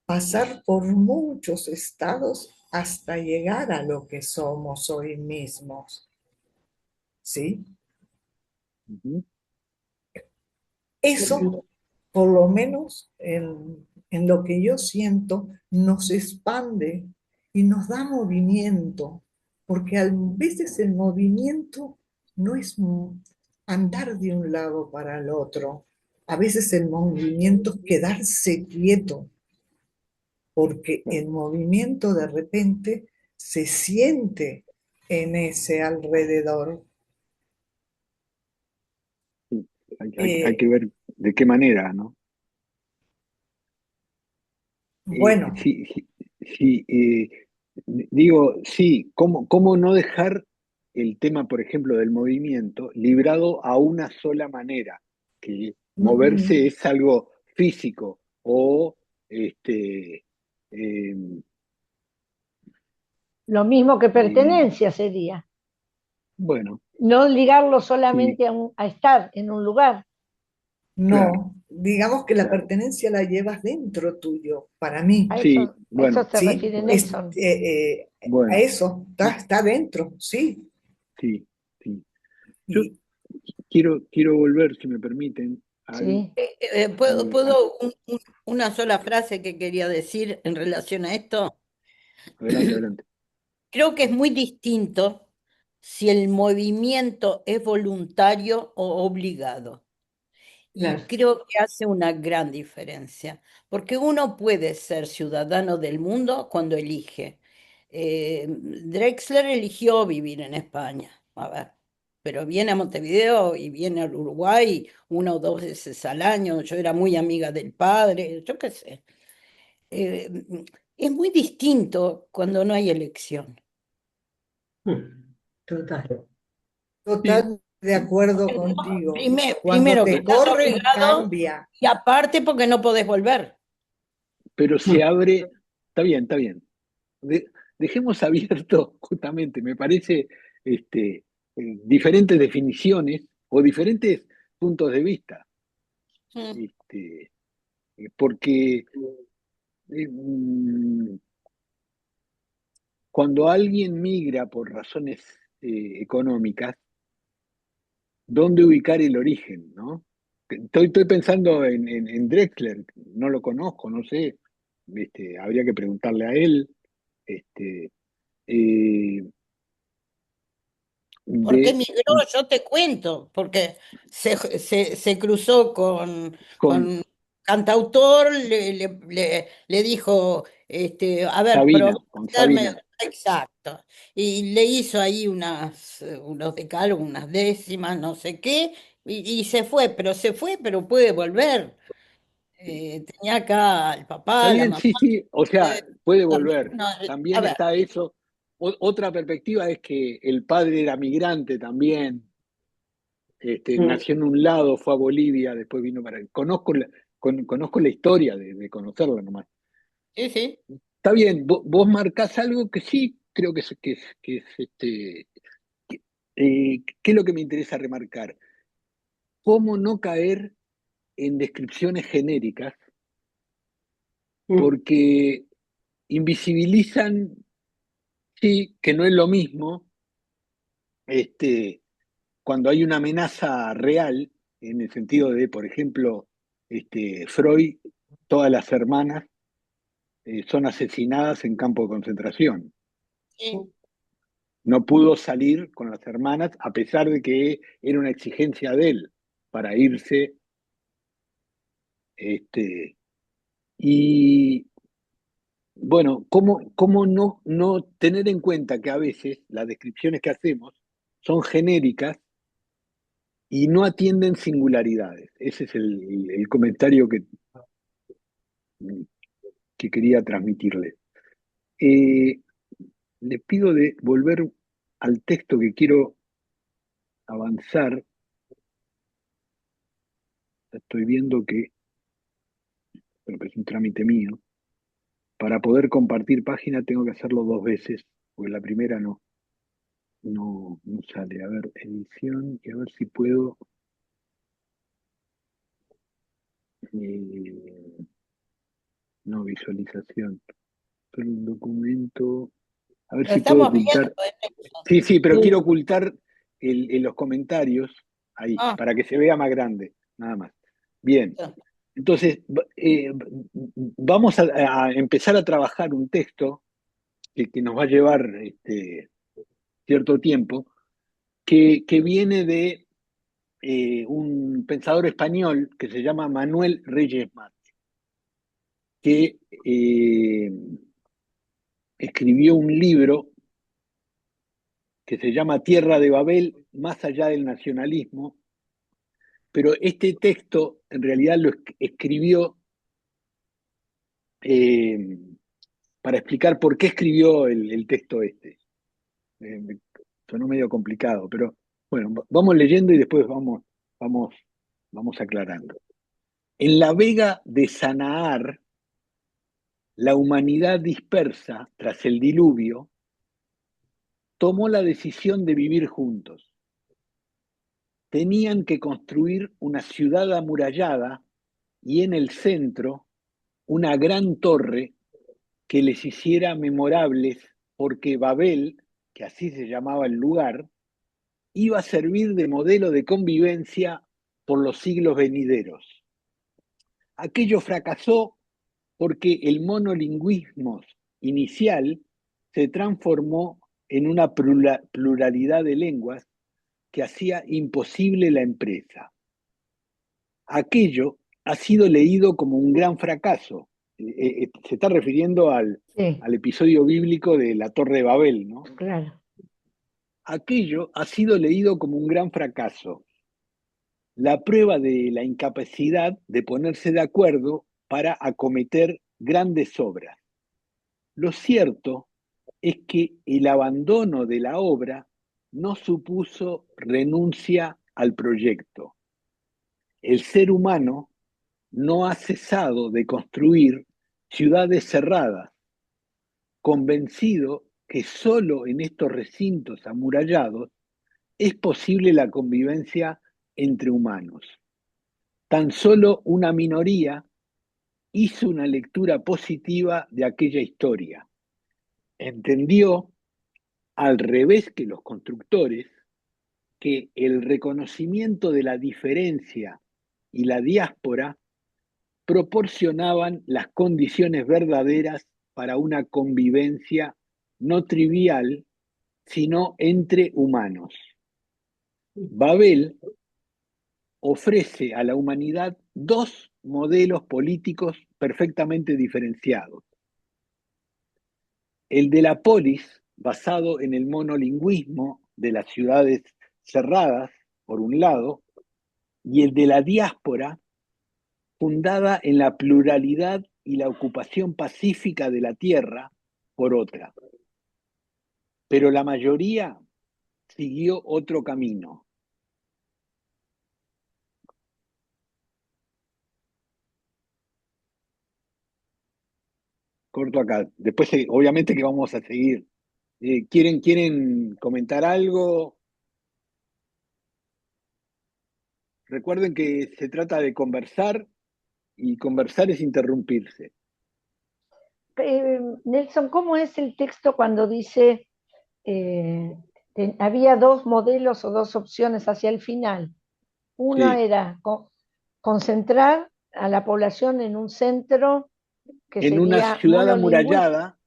pasar por muchos estados hasta llegar a lo que somos hoy mismos. ¿Sí? Ujú. Eso, por lo menos en lo que yo siento, nos expande y nos da movimiento, porque a veces el movimiento no es andar de un lado para el otro, a veces el movimiento es quedarse quieto, porque el movimiento de repente se siente en ese alrededor. Sí. Hay Eh, que ver de qué manera, ¿no? Bueno, Sí, sí, sí, digo, sí, ¿cómo no dejar el tema, por ejemplo, del movimiento librado a una sola manera? Que moverse ujú, es algo físico o este, eh, lo mismo que eh, pertenencia sería. bueno, No ligarlo sí, solamente a estar en un lugar. claro, no, digamos que la claro. pertenencia la llevas dentro tuyo, para mí, Sí, A eso bueno, se ¿sí? refiere Nelson. A bueno, eso, está dentro, sí. sí, sí. Yo Y, quiero volver, si me permiten, Sí. ¿Puedo, al- una sola frase que quería decir en relación a esto? adelante, adelante. Creo que es muy distinto si el movimiento es voluntario o obligado. Y Claro. creo que hace una gran diferencia, porque uno puede ser ciudadano del mundo cuando elige. Drexler eligió vivir en España, a ver, pero viene a Montevideo y viene al Uruguay una o dos veces al año. Yo era muy amiga del padre, yo qué sé. Eh, es muy distinto cuando no hay elección. Total. Sí, total de sí, acuerdo Porque contigo. Cuando primero que te estás corren, obligado cambia. y aparte porque no podés volver. pero se abre, está bien, está bien. De- Dejemos abierto, justamente, me parece, diferentes definiciones o diferentes puntos de vista, Mm. este, porque mm, cuando alguien migra por razones económicas, ¿dónde ubicar el origen, no? Estoy pensando en Drexler, no lo conozco, no sé, habría que preguntarle a él, este, eh, ¿Por qué de, migró? Yo te cuento, porque se cruzó con con cantautor, le dijo, a ver, Sabina, con hacerme, Sabina. exacto, y le hizo ahí unos decálogos, unas décimas, no sé qué, y se fue, pero puede volver. Tenía acá al Está papá, la bien, mamá, sí, sí, o sea, puede- puede también, volver. no, a También ver, está eso. Otra perspectiva es que el padre era migrante también, nació en un lado, fue a Bolivia, después vino para... Conozco la historia de conocerla nomás. sí, sí. Está bien, vos marcás algo que sí, creo ¿qué es lo que me interesa remarcar? ¿Cómo no caer en descripciones genéricas? Porque invisibilizan, sí, que no es lo mismo, este, cuando hay una amenaza real, en el sentido de, por ejemplo, Freud, todas las hermanas son asesinadas en campo de concentración. Sí. No pudo salir con las hermanas a pesar de que era una exigencia de él para irse. Y bueno, ¿cómo no tener en cuenta que a veces las descripciones que hacemos son genéricas y no atienden singularidades? Ese es el comentario que quería transmitirles. Eh, Les pido de volver al texto que quiero avanzar. Estoy viendo que, bueno, es un trámite mío. Para poder compartir página tengo que hacerlo dos veces, porque la primera no sale. A ver, edición y a ver si puedo. eh, no, visualización. Solo un documento. A ver Lo si puedo estamos viendo, ocultar. Nelson. Sí, sí, pero quiero Sí. ocultar en los comentarios ahí, Ah, para que se vea más grande, nada más. Bien, entonces vamos a empezar a trabajar un texto que nos va a llevar cierto tiempo, que viene de un pensador español que se llama Manuel Reyes Mate, que escribió un libro que se llama Tierra de Babel, más allá del nacionalismo, pero este texto en realidad lo escribió eh, para explicar por qué escribió el texto este. Me sonó medio complicado, pero bueno, vamos leyendo y después vamos, vamos aclarando. En la vega de Sanaar, la humanidad dispersa tras el diluvio tomó la decisión de vivir juntos. Tenían que construir una ciudad amurallada y en el centro una gran torre que les hiciera memorables porque Babel, que así se llamaba el lugar, iba a servir de modelo de convivencia por los siglos venideros. Aquello fracasó porque el monolingüismo inicial se transformó en una pluralidad de lenguas que hacía imposible la empresa. Aquello ha sido leído como un gran fracaso. Se está refiriendo Sí, al episodio bíblico de la Torre de Babel, ¿no? claro. Aquello ha sido leído como un gran fracaso, la prueba de la incapacidad de ponerse de acuerdo para acometer grandes obras. Lo cierto es que el abandono de la obra no supuso renuncia al proyecto. El ser humano no ha cesado de construir ciudades cerradas, convencido que solo en estos recintos amurallados es posible la convivencia entre humanos. Tan solo una minoría hizo una lectura positiva de aquella historia. Entendió, al revés que los constructores, que el reconocimiento de la diferencia y la diáspora proporcionaban las condiciones verdaderas para una convivencia no trivial, sino entre humanos. Babel ofrece a la humanidad dos modelos políticos perfectamente diferenciados. El de la polis, basado en el monolingüismo de las ciudades cerradas, por un lado, y el de la diáspora, fundada en la pluralidad y la ocupación pacífica de la tierra, por otra. Pero la mayoría siguió otro camino. Corto acá. Después, obviamente que vamos a seguir. ¿Quieren comentar algo? Recuerden que se trata de conversar y conversar es interrumpirse. Nelson, ¿cómo es el texto cuando dice había dos modelos o dos opciones hacia el final? Una Sí, era concentrar a la población en un centro que en una sería ciudad monolingüístico. amurallada,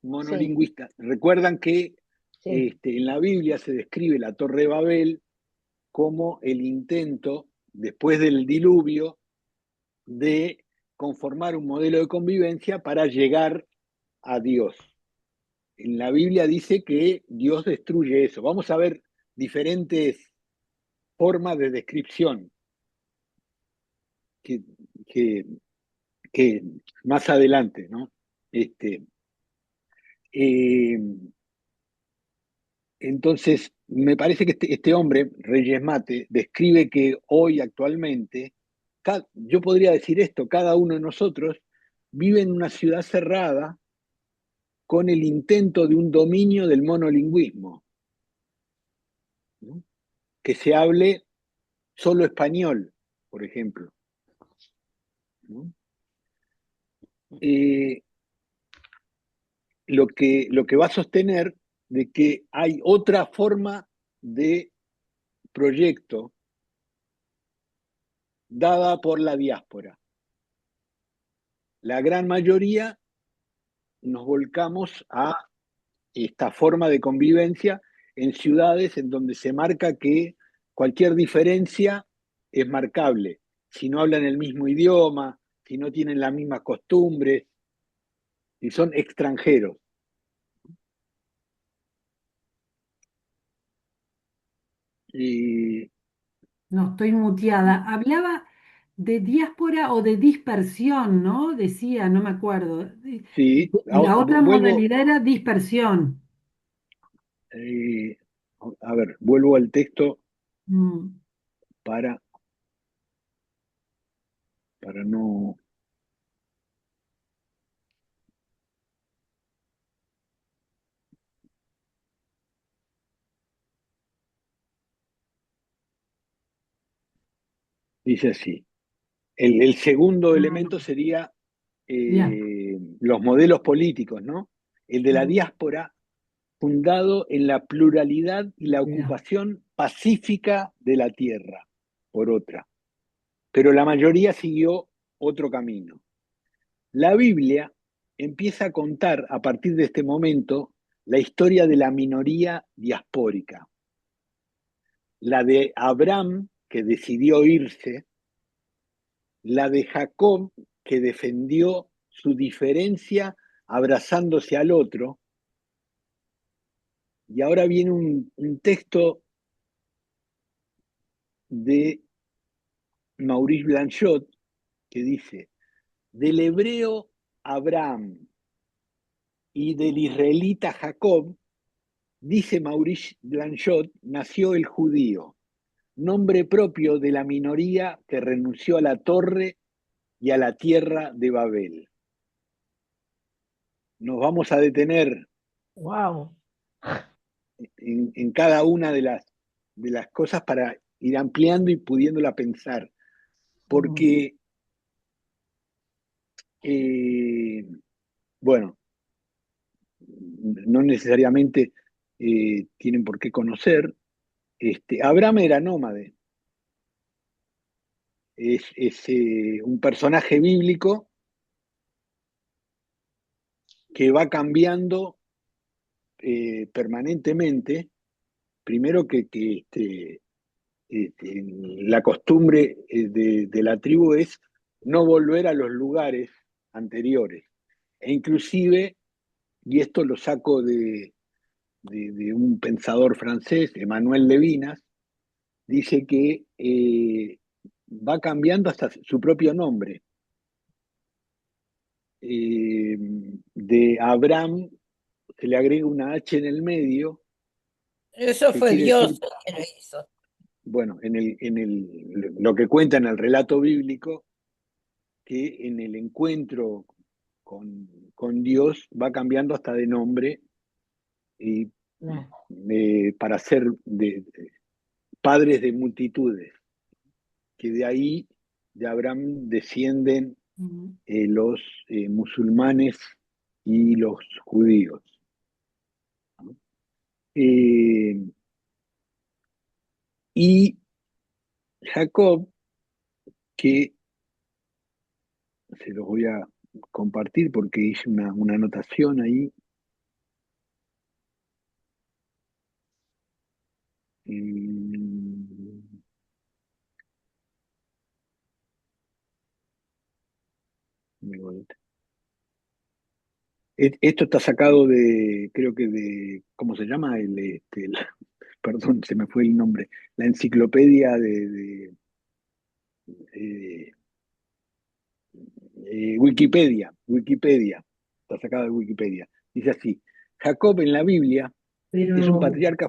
Sí, monolingüista. Recuerdan que sí. en la Biblia se describe la Torre de Babel como el intento, después del diluvio, de conformar un modelo de convivencia para llegar a Dios. En la Biblia dice que Dios destruye eso. Vamos a ver diferentes formas de descripción que, que, que más adelante, ¿no? Este, eh, entonces, me parece que este hombre, Reyes Mate, describe que hoy actualmente, yo podría decir esto, cada uno de nosotros vive en una ciudad cerrada con el intento de un dominio del monolingüismo, ¿no? Que se hable solo español, por ejemplo, ¿no? Eh, lo que va a sostener de que hay otra forma de proyecto dada por la diáspora. La gran mayoría nos volcamos a esta forma de convivencia en ciudades en donde se marca que cualquier diferencia es marcable. Si no hablan el mismo idioma, si no tienen las mismas costumbres, si son extranjeros. Y No, estoy muteada. Hablaba de diáspora o de dispersión, ¿no? Decía, no me acuerdo. Sí, Y la otra vuelvo, modalidad era dispersión. eh, a ver, vuelvo al texto Mm, para, para no... Dice así. El segundo elemento ah, sería bien. los modelos políticos, ¿no? El de la Mm, diáspora, fundado en la pluralidad y la bien. ocupación pacífica de la tierra, por otra. Pero la mayoría siguió otro camino. La Biblia empieza a contar a partir de este momento la historia de la minoría diaspórica, la de Abraham, que decidió irse, la de Jacob, que defendió su diferencia abrazándose al otro, y ahora viene un texto de Maurice Blanchot que dice, del hebreo Abraham y del israelita Jacob, dice Maurice Blanchot, nació el judío, nombre propio de la minoría que renunció a la torre y a la tierra de Babel. Nos vamos a detener Wow. en cada una de las cosas para ir ampliando y pudiéndola pensar, Mm, porque, eh, bueno, no necesariamente tienen por qué conocer. Abraham era nómade, es un personaje bíblico que va cambiando permanentemente. Primero la costumbre de la tribu es no volver a los lugares anteriores. E inclusive, y esto lo saco de un pensador francés, Emmanuel Levinas, dice que va cambiando hasta su propio nombre. De Abraham se le agrega una H en el medio, Eso que fue quiere Dios decir, el que lo hizo. bueno, lo que cuenta en el relato bíblico, que en el encuentro con Dios va cambiando hasta de nombre y para ser padres de multitudes, que de ahí, de Abraham, descienden mm. los musulmanes y los judíos. Eh, y Jacob, que se los voy a compartir porque hice una anotación ahí. Mm, Esto está sacado de, creo que de, ¿cómo se llama? Perdón, se me fue el nombre. La enciclopedia eh, Wikipedia. Está sacado de Wikipedia. Dice así, Jacob en la Biblia es un Pero, patriarca,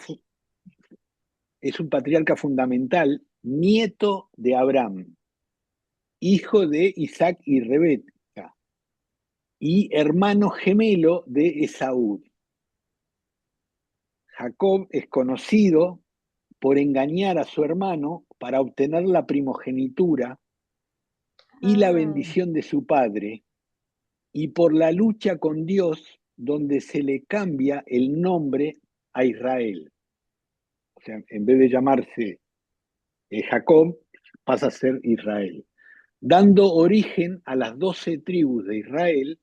es un patriarca fundamental, nieto de Abraham, hijo de Isaac y Rebeca, y hermano gemelo de Esaú. Jacob es conocido por engañar a su hermano para obtener la primogenitura y la Ah, bendición de su padre, y por la lucha con Dios, donde se le cambia el nombre a Israel. O sea, en vez de llamarse Jacob, pasa a ser Israel, dando origen a las 12 tribus de Israel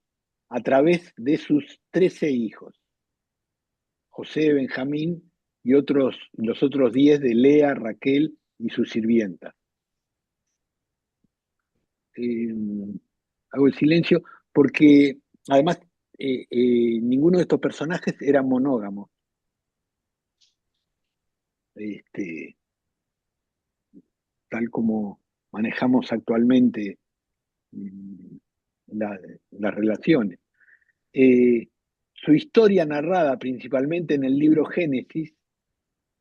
a través de sus 13 hijos, José, Benjamín y los otros 10 de Lea, Raquel y sus sirvientas. Eh, Hago el silencio porque además ninguno de estos personajes era monógamo, este, tal como manejamos actualmente mm, las relaciones. Su historia narrada principalmente en el libro Génesis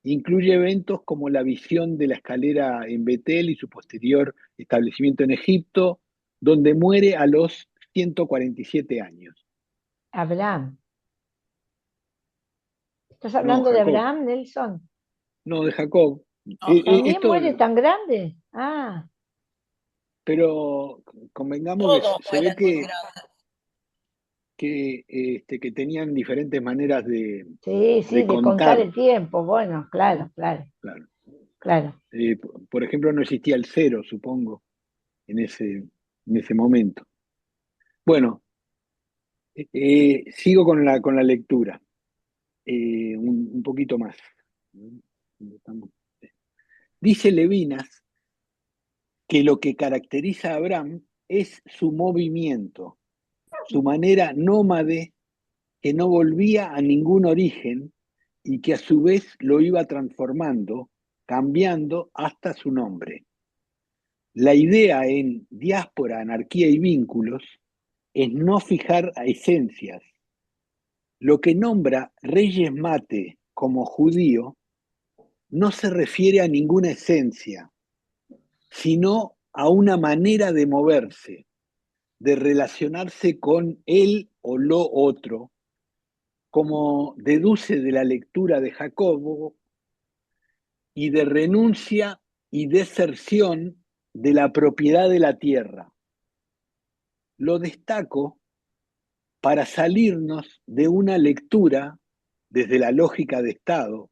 incluye eventos como la visión de la escalera en Betel y su posterior establecimiento en Egipto, donde muere a los 147 años. Abraham. ¿Estás No, hablando de Jacob. Abraham, Nelson? No, de Jacob. ¿También Esto, muere tan grande? Ah, pero convengamos que Todos se ve mueren muy grandes. que tenían diferentes maneras sí, de sí, de contar contar. el tiempo. Bueno, claro, claro, Claro. claro. Por ejemplo, no existía el cero, supongo, en ese momento. Bueno, sigo con la lectura, un poquito más. Dice Levinas que lo que caracteriza a Abraham es su movimiento, su manera nómade que no volvía a ningún origen y que a su vez lo iba transformando, cambiando hasta su nombre. La idea en diáspora, anarquía y vínculos es no fijar a esencias. Lo que nombra Reyes Mate como judío no se refiere a ninguna esencia, sino a una manera de moverse, de relacionarse con él o lo otro, como deduce de la lectura de Jacobo, y de renuncia y deserción de la propiedad de la tierra. Lo destaco para salirnos de una lectura desde la lógica de Estado,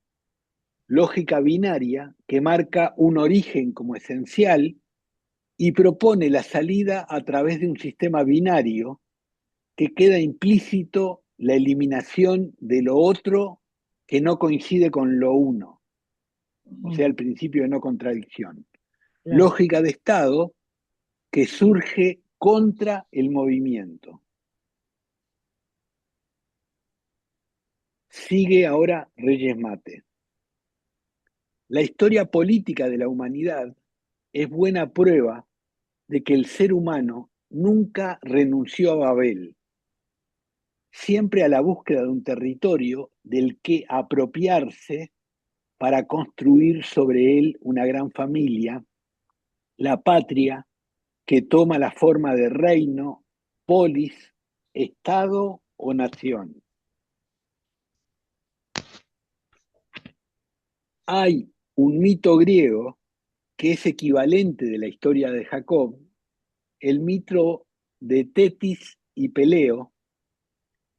lógica binaria que marca un origen como esencial y propone la salida a través de un sistema binario que queda implícito la eliminación de lo otro que no coincide con lo uno, o sea, el principio de no contradicción. Claro. Lógica de Estado que surge contra el movimiento. Sigue ahora Reyes Mate. La historia política de la humanidad es buena prueba de que el ser humano nunca renunció a Babel, siempre a la búsqueda de un territorio del que apropiarse para construir sobre él una gran familia, la patria que toma la forma de reino, polis, estado o nación. Hay un mito griego que es equivalente de la historia de Jacob, el mito de Tetis y Peleo,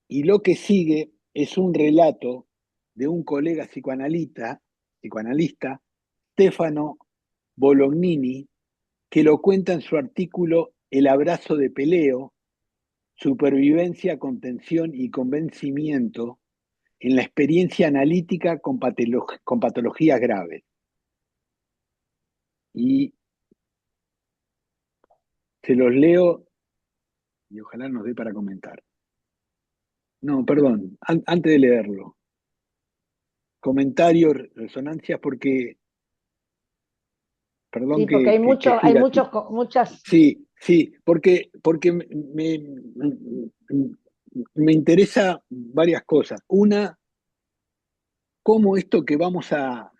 y lo que sigue es un relato de un colega psicoanalista, Stefano Bolognini, que lo cuenta en su artículo El abrazo de Peleo, supervivencia, contención y convencimiento en la experiencia analítica con patologías graves. Y se los leo y ojalá nos dé para comentar. No, perdón, antes de leerlo. Comentarios, resonancias, porque, perdón Sí, porque hay que gira. muchas. Sí, porque me interesa varias cosas. Una, cómo esto que vamos a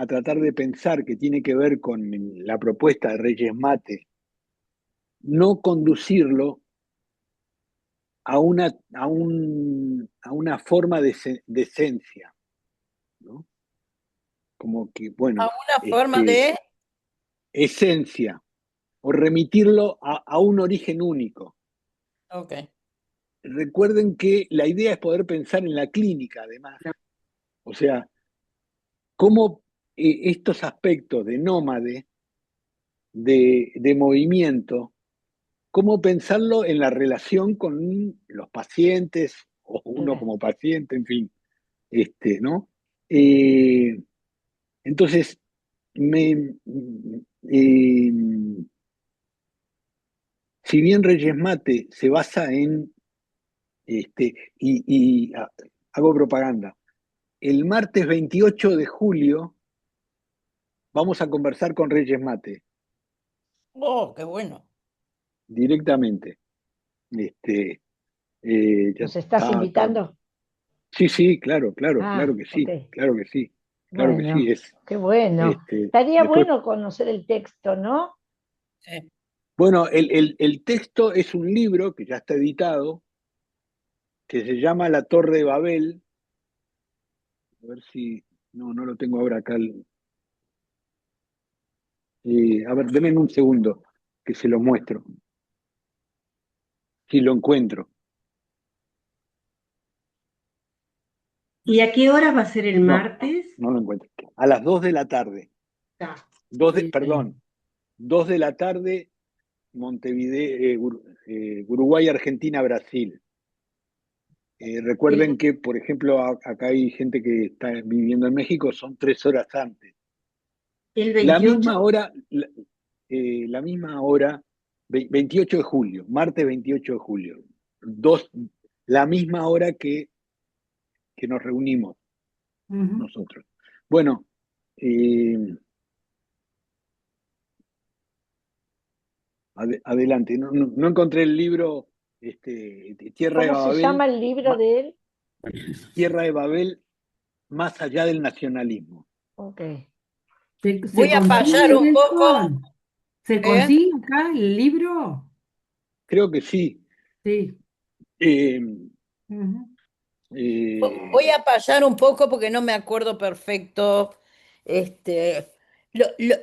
tratar de pensar, que tiene que ver con la propuesta de Reyes Mate, no conducirlo a una forma de esencia, ¿no? Como que, A bueno, una forma de... esencia, o remitirlo a un origen único. Ok. Recuerden que la idea es poder pensar en la clínica, además. O sea, cómo estos aspectos de nómade, de movimiento, cómo pensarlo en la relación con los pacientes, o uno como paciente, en fin, ¿no? Entonces, eh, si bien Reyes Mate se basa en, hago propaganda, el martes 28 de julio vamos a conversar con Reyes Mate. Oh, qué bueno. directamente. Este, ya ¿Nos estás está. invitando? Sí, sí, claro, claro, Ah, ok. claro que sí, claro que sí. Bueno, qué bueno. Estaría Después, bueno conocer el texto, ¿no? bueno, el texto es un libro que ya está editado, que se llama La Torre de Babel. A ver si, no lo tengo ahora acá. A ver, denme un segundo, que se lo muestro, si lo encuentro. ¿Y a qué hora va a ser el No, martes? no lo encuentro. A las 2 de la tarde. Está. Perdón, 2 de la tarde, Montevideo, Uruguay, Argentina, Brasil. Recuerden El, que, por ejemplo, acá hay gente que está viviendo en México, son 3 horas antes. el La 28, misma hora, la misma hora, 28 de julio, martes 28 de julio. Dos, la misma hora que nos reunimos Ujú. nosotros. Bueno, eh, adelante. No encontré el libro, Tierra de ¿Cómo se llama Babel, el libro de él? Tierra de Babel, más allá del nacionalismo. Ok. ¿Se Voy a payar consigue, un poco, Nelson? ¿Se ¿eh? consigue acá el libro? Creo que sí. Sí. Eh, Ujú. eh, Voy a payar un poco porque no me acuerdo perfecto. Este,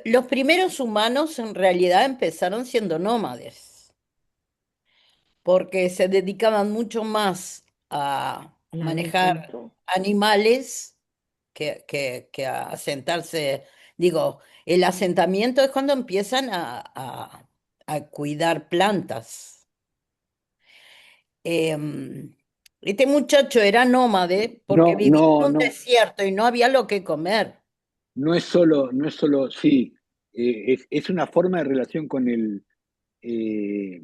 los primeros humanos en realidad empezaron siendo nómades, porque se dedicaban mucho más a La manejar agricultura. animales que a asentarse. Digo, el asentamiento es cuando empiezan a cuidar plantas. Este muchacho era nómade porque no, vivía en no, un no. desierto y no había lo que comer. No es solo, sí, es una forma de relación eh,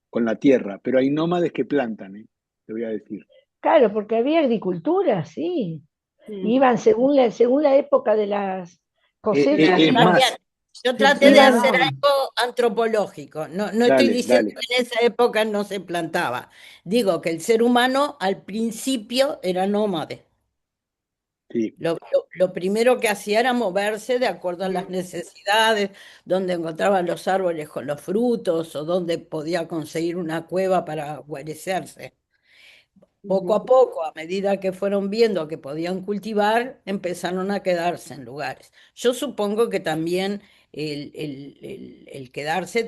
con la tierra, pero hay nómades que plantan, te voy a decir. Claro, porque había agricultura, sí. Sí. Iban según la época de las cosechas, Es iban, También, más, yo Se traté de hacer iban, observaba. algo antropológico. No estoy dale, diciendo dale, que en esa época no se plantaba. Digo que el ser humano al principio era nómade. sí. Lo primero que hacía era moverse de acuerdo a las necesidades, donde encontraba los árboles con los frutos o donde podía conseguir una cueva para guarecerse. Poco Ujú. a poco, a medida que fueron viendo que podían cultivar, empezaron a quedarse en lugares. Yo supongo que también el quedarse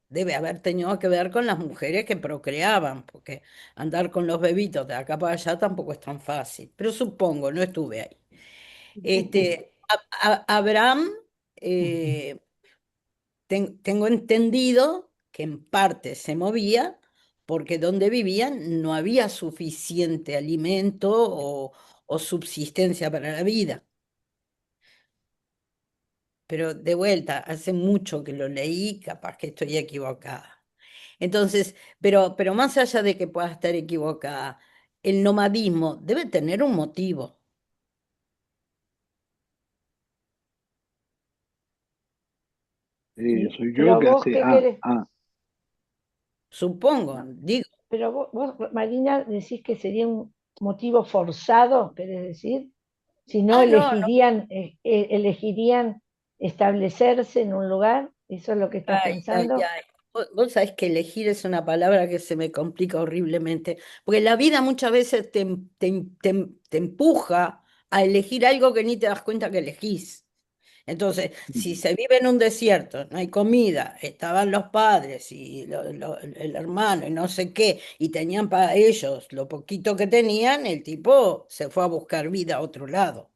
debe haber tenido que ver con las mujeres que procreaban, porque andar con los bebitos de acá para allá tampoco es tan fácil. Pero supongo, no estuve ahí. Abraham, eh, tengo entendido que en parte se movía porque donde vivían no había suficiente alimento o subsistencia para la vida. Pero de vuelta, hace mucho que lo leí, capaz que estoy equivocada. Entonces, pero más allá de que pueda estar equivocada, el nomadismo debe tener un motivo, sí. Soy yo Pero que vos, hace, ¿qué querés? supongo, digo. Pero vos, Marina, decís que sería un motivo forzado, ¿querés decir? Si no No, elegirían establecerse en un lugar, ¿eso es lo que estás ay, ay, pensando? ay. Vos sabés que elegir es una palabra que se me complica horriblemente, porque la vida muchas veces te empuja a elegir algo que ni te das cuenta que elegís. Entonces, si se vive en un desierto, no hay comida, estaban los padres y el hermano y no sé qué, y tenían para ellos lo poquito que tenían, el tipo se fue a buscar vida a otro lado.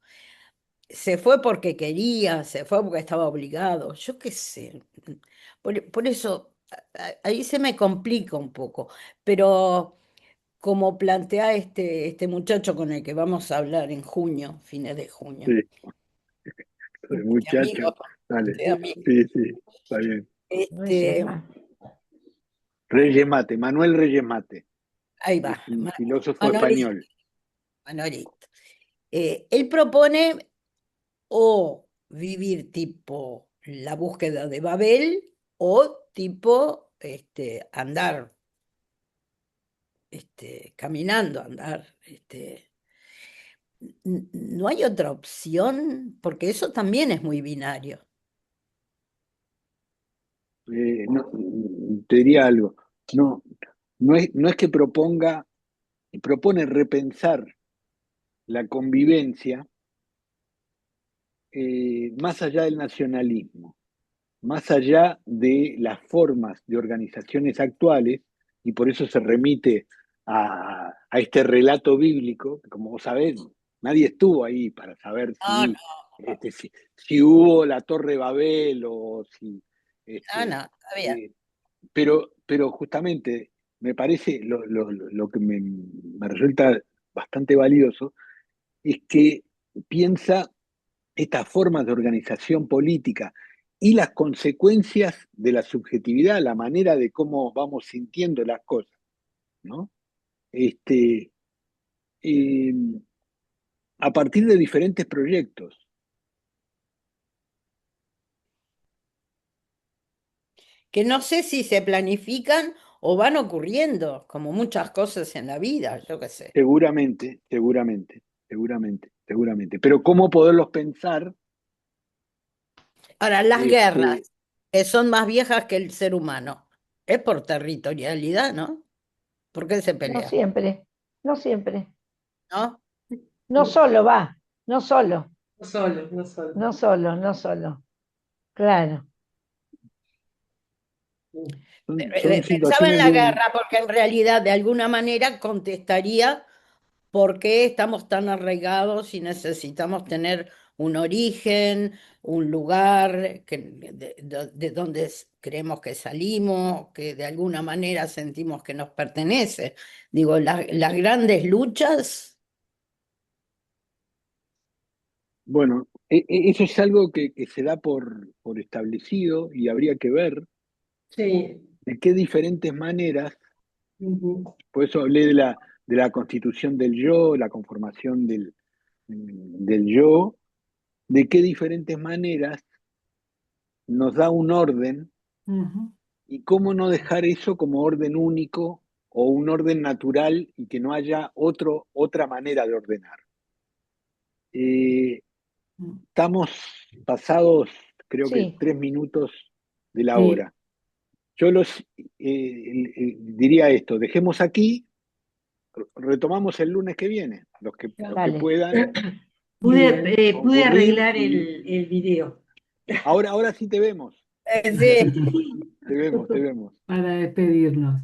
Se fue porque quería, se fue porque estaba obligado, yo qué sé. Por eso, ahí se me complica un poco, pero como plantea este muchacho con el que vamos a hablar en junio, fines de junio, sí, soy este amigo, muchacho, dale, este amigo, sí, sí, está bien. Reyes este, más. Reyes Mate, Manuel Reyes Mate, ahí va, es un filósofo Manolito, español. Manolito. Él propone o vivir tipo la búsqueda de Babel o tipo andar, caminando, andar. No hay otra opción, porque eso también es muy binario. Te diría algo, no, no es que propone repensar la convivencia más allá del nacionalismo, más allá de las formas de organizaciones actuales, y por eso se remite a este relato bíblico, que como vos sabés, nadie estuvo ahí para saber No, no, si hubo la Torre Babel o si... no, está bien. pero justamente me parece lo que me resulta bastante valioso es que piensa estas formas de organización política y las consecuencias de la subjetividad, la manera de cómo vamos sintiendo las cosas, ¿no? Este, eh, a partir de diferentes proyectos. Que no sé si se planifican o van ocurriendo, como muchas cosas en la vida, yo qué sé. Seguramente. Pero cómo poderlos pensar, Ahora, las guerras, este, que son más viejas que el ser humano, es por territorialidad, ¿no? ¿Por qué se No pelea? siempre, no siempre. ¿No? No solo va, no solo, No solo, no solo. no solo, no solo. Claro. son Pensaba en situaciones la de... guerra porque en realidad de alguna manera contestaría por qué estamos tan arraigados y necesitamos tener un origen, un lugar de donde creemos que salimos, que de alguna manera sentimos que nos pertenece. Digo, las grandes luchas, Bueno, eso es algo que se da por establecido y habría que ver Sí. de qué diferentes maneras, Ujú. por eso hablé de la constitución del yo, la conformación del yo, de qué diferentes maneras nos da un orden Ujú. y cómo no dejar eso como orden único o un orden natural y que no haya otra manera de ordenar. Eh, Estamos pasados, creo que Sí, 3 minutos de la Sí, hora. Yo diría esto, dejemos aquí, retomamos el lunes que viene, los que dale. puedan Pude, bien. pude concurrir arreglar y el video. ahora sí te vemos, sí. te vemos. Para despedirnos.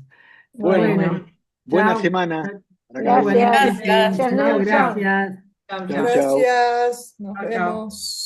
Bueno, Bueno, Bueno, buena chao. semana para cada uno. gracias. Igualmente. Gracias. Gracias, Chao, Nelson. gracias. Chao, Chau, chao. chau. Gracias, nos Chao, chao. vemos.